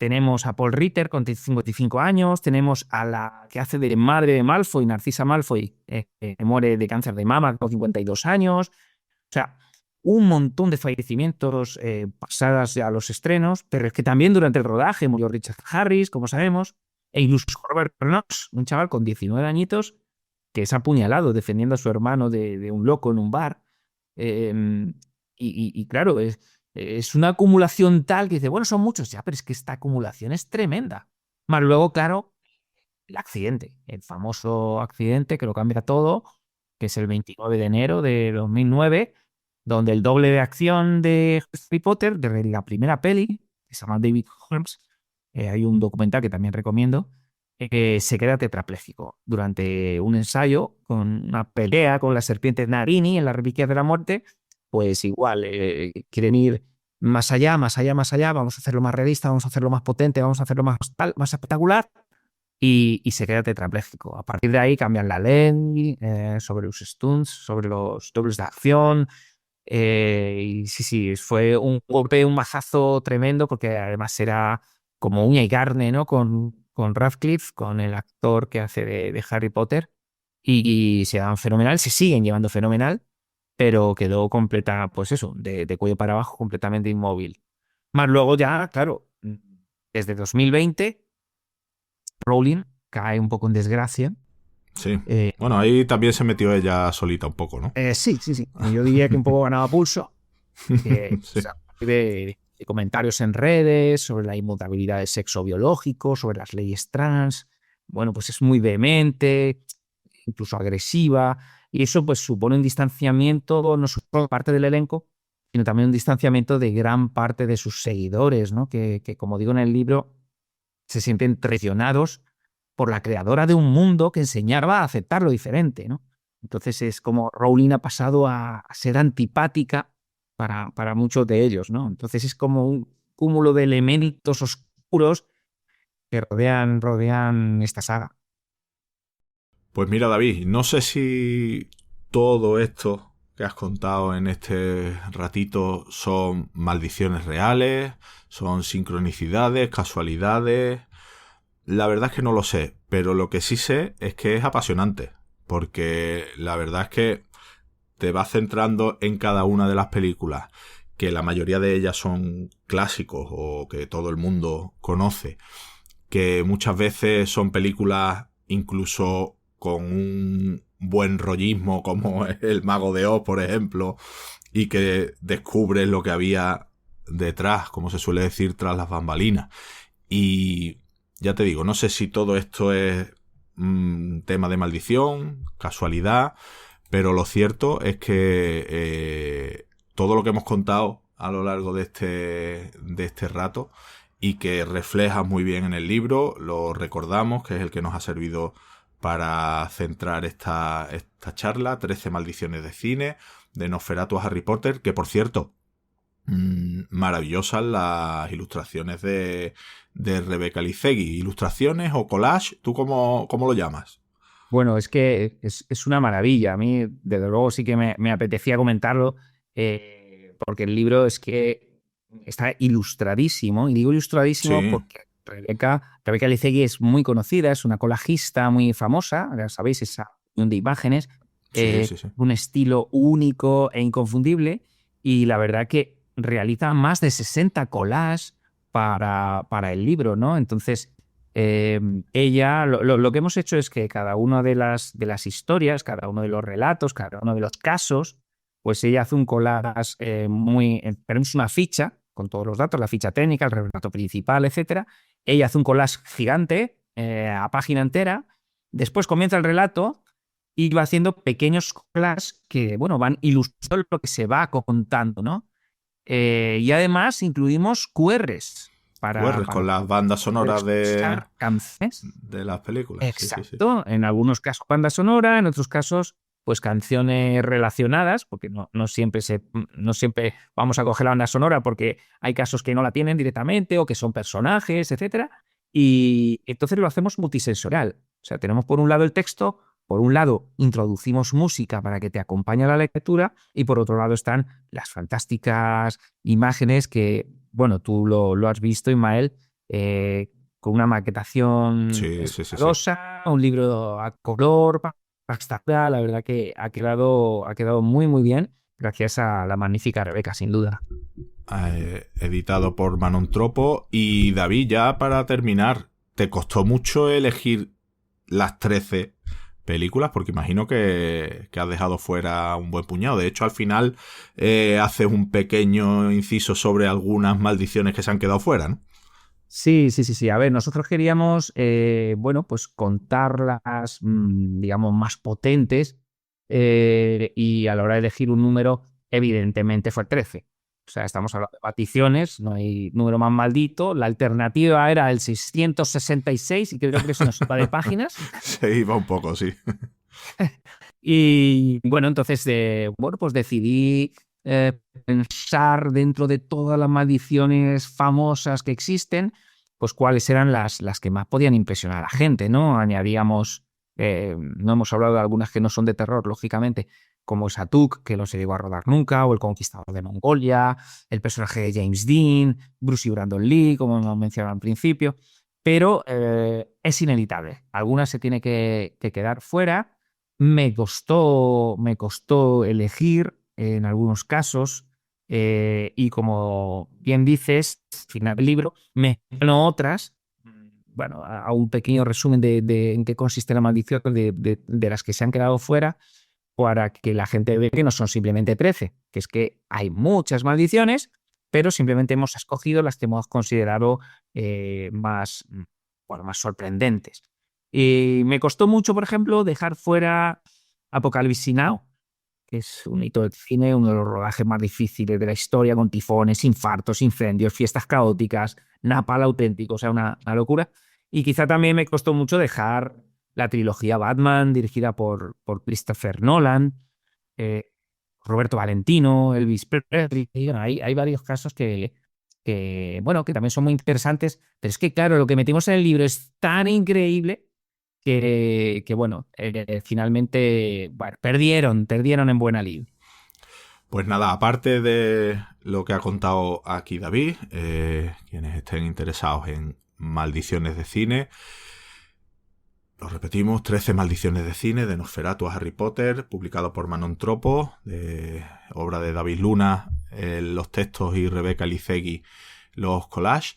Tenemos a Paul Ritter con 55 años, tenemos a la que hace de madre de Malfoy, Narcisa Malfoy, que muere de cáncer de mama con 52 años. O sea, un montón de fallecimientos pasadas a los estrenos, pero es que también durante el rodaje murió Richard Harris, como sabemos, e incluso Robert Knox, un chaval con 19 añitos, que es apuñalado defendiendo a su hermano de un loco en un bar. Y claro, es una acumulación tal que dice, bueno, son muchos ya, pero es que esta acumulación es tremenda. Más luego, claro, el accidente, el famoso accidente que lo cambia todo, que es el 29 de enero de 2009, donde el doble de acción de Harry Potter, de la primera peli, que se llama David Holmes, hay un documental que también recomiendo, se queda tetrapléjico durante un ensayo con una pelea con la serpiente Nagini en las Reliquias de la Muerte. Pues igual, quieren ir más allá, vamos a hacerlo más realista, vamos a hacerlo más potente, vamos a hacerlo más espectacular, y se queda tetrapléjico. A partir de ahí cambian la ley sobre los stunts, sobre los dobles de acción, y sí, fue un golpe, un mazazo tremendo, porque además era como uña y carne, ¿no?, con Radcliffe, con el actor que hace de Harry Potter, y se daban fenomenal, se siguen llevando fenomenal, pero quedó completa, pues eso, de cuello para abajo, completamente inmóvil. Más luego ya, claro, desde 2020, Rowling cae un poco en desgracia. Sí. Bueno, ahí también se metió ella solita un poco, ¿no? Sí. Yo diría que un poco ganaba pulso. Sí. O sea, de comentarios en redes sobre la inmutabilidad del sexo biológico, sobre las leyes trans. Bueno, pues es muy vehemente, incluso agresiva. Y eso pues supone un distanciamiento no solo de parte del elenco, sino también un distanciamiento de gran parte de sus seguidores, ¿no? Que como digo en el libro, se sienten traicionados por la creadora de un mundo que enseñaba a aceptar lo diferente, ¿no? Entonces es como Rowling ha pasado a ser antipática para muchos de ellos, ¿no? Entonces es como un cúmulo de elementos oscuros que rodean esta saga. Pues mira, David, no sé si todo esto que has contado en este ratito son maldiciones reales, son sincronicidades, casualidades. La verdad es que no lo sé, pero lo que sí sé es que es apasionante, porque la verdad es que te vas centrando en cada una de las películas, que la mayoría de ellas son clásicos o que todo el mundo conoce, que muchas veces son películas incluso con un buen rollismo como El Mago de Oz, por ejemplo, y que descubres lo que había detrás, como se suele decir, tras las bambalinas. Y ya te digo, no sé si todo esto es tema de maldición, casualidad, pero lo cierto es que todo lo que hemos contado a lo largo de este rato y que refleja muy bien en el libro, lo recordamos, que es el que nos ha servido para centrar esta charla, 13 maldiciones de cine, de Nosferatu a Harry Potter, que por cierto, maravillosas las ilustraciones de Rebeca Lizegui. ¿Ilustraciones o collage? ¿Tú cómo lo llamas? Bueno, es que es una maravilla. A mí, desde luego, sí que me apetecía comentarlo, porque el libro es que está ilustradísimo. Y digo ilustradísimo Sí, porque Rebeca Lizegui es muy conocida, es una colajista muy famosa, ya sabéis, esa unión de imágenes, sí, sí, sí. un estilo único e inconfundible. Y la verdad que realiza más de 60 collages para el libro, ¿no? Entonces, ella, lo que hemos hecho es que cada una de las historias, cada uno de los relatos, cada uno de los casos, pues ella hace un collage tenemos una ficha con todos los datos, la ficha técnica, el relato principal, etcétera. Ella hace un collage gigante a página entera, después comienza el relato y va haciendo pequeños collages que, bueno, van ilustrando lo que se va contando, ¿no? Y además incluimos QRs QRs para con las bandas sonoras escuchar canciones. de las películas. Sí, sí, sí. Exacto. En algunos casos banda sonora, en otros casos pues canciones relacionadas, porque no siempre vamos a coger la banda sonora porque hay casos que no la tienen directamente o que son personajes, etcétera. Y entonces lo hacemos multisensorial. O sea, tenemos por un lado el texto, por un lado introducimos música para que te acompañe a la lectura y por otro lado están las fantásticas imágenes que, bueno, tú lo has visto, Ismael, con una maquetación Sí, sí, sí, sí. esplendorosa, un libro a color, pastel, la verdad que ha quedado muy, muy bien, gracias a la magnífica Rebeca, sin duda. Editado por Manon Tropo. Y David, ya para terminar, ¿te costó mucho elegir las 13 películas? Porque imagino que has dejado fuera un buen puñado. De hecho, al final haces un pequeño inciso sobre algunas maldiciones que se han quedado fuera, ¿no? Sí, sí, sí, sí. A ver, nosotros queríamos, bueno, pues contarlas, digamos, más potentes y a la hora de elegir un número, evidentemente fue el 13. O sea, estamos hablando de particiones, no hay número más maldito. La alternativa era el 666 y creo que es una sopa de páginas. Se iba un poco, sí. Y bueno, entonces, bueno, pues decidí pensar dentro de todas las maldiciones famosas que existen, pues cuáles eran las que más podían impresionar a la gente, ¿no? Añadíamos, no hemos hablado de algunas que no son de terror, lógicamente, como Satuk, que no se llegó a rodar nunca, o El Conquistador de Mongolia, el personaje de James Dean, Bruce y Brandon Lee, como hemos mencionado al principio, pero es inevitable. Algunas se tiene que quedar fuera. Me costó elegir en algunos casos y como bien dices, al final del libro, menciono otras, bueno, a un pequeño resumen de en qué consiste la maldición de las que se han quedado fuera para que la gente vea que no son simplemente 13, que es que hay muchas maldiciones, pero simplemente hemos escogido las que hemos considerado bueno, más sorprendentes. Y me costó mucho, por ejemplo, dejar fuera Apocalipsis Now, que es un hito del cine, uno de los rodajes más difíciles de la historia, con tifones, infartos, incendios, fiestas caóticas, napalm auténtico, o sea, una locura. Y quizá también me costó mucho dejar la trilogía Batman, dirigida por Christopher Nolan, Roberto Valentino, Elvis Presley. Y, bueno, hay varios casos bueno, que también son muy interesantes, pero es que, claro, lo que metimos en el libro es tan increíble que bueno, finalmente bueno, perdieron en buena lid. Pues nada, aparte de lo que ha contado aquí David, quienes estén interesados en maldiciones de cine, lo repetimos, 13 maldiciones de cine, de Nosferatu a Harry Potter, publicado por Manon Tropo, de obra de David Luna, los textos, y Rebeca Licegui los collages.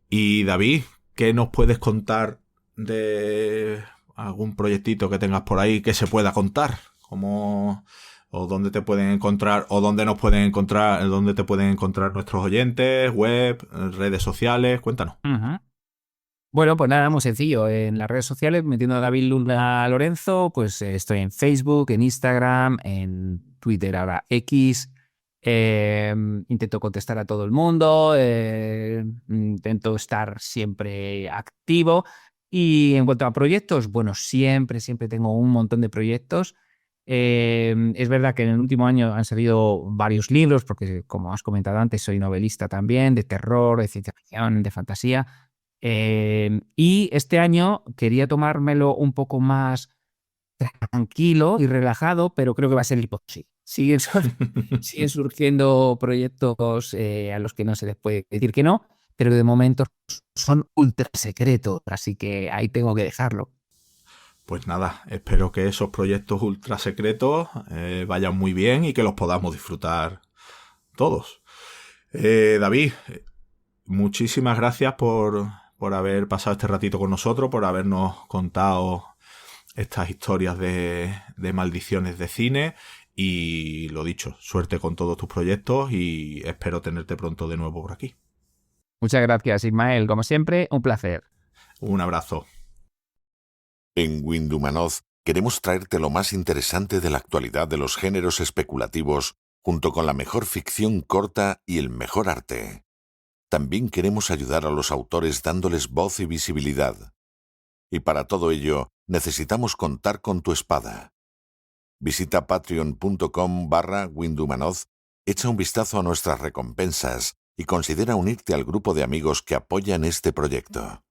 Y David, ¿qué nos puedes contar de algún proyectito que tengas por ahí que se pueda contar? ¿Cómo, o dónde te pueden encontrar, o dónde nos pueden encontrar, dónde te pueden encontrar nuestros oyentes, web, redes sociales? Cuéntanos. Uh-huh. Bueno, pues nada, muy sencillo. En las redes sociales, metiendo a David Luna Lorenzo, pues estoy en Facebook, en Instagram, en Twitter, ahora X. Intento contestar a todo el mundo, intento estar siempre activo. Y en cuanto a proyectos, bueno, siempre tengo un montón de proyectos. Es verdad que en el último año han salido varios libros, porque como has comentado antes, soy novelista también, de terror, de ciencia ficción, de fantasía. Y este año quería tomármelo un poco más tranquilo y relajado, pero creo que va a ser imposible. Siguen surgiendo proyectos a los que no se les puede decir que no, pero de momento son ultra secretos, así que ahí tengo que dejarlo. Pues nada, espero que esos proyectos ultra secretos vayan muy bien y que los podamos disfrutar todos. David, muchísimas gracias por haber pasado este ratito con nosotros, por habernos contado estas historias de maldiciones de cine. Y lo dicho, suerte con todos tus proyectos y espero tenerte pronto de nuevo por aquí. Muchas gracias, Ismael. Como siempre, un placer. Un abrazo. En Windhumanoz queremos traerte lo más interesante de la actualidad de los géneros especulativos, junto con la mejor ficción corta y el mejor arte. También queremos ayudar a los autores dándoles voz y visibilidad. Y para todo ello, necesitamos contar con tu espada. Visita patreon.com/Windhumanoz, echa un vistazo a nuestras recompensas y considera unirte al grupo de amigos que apoyan este proyecto.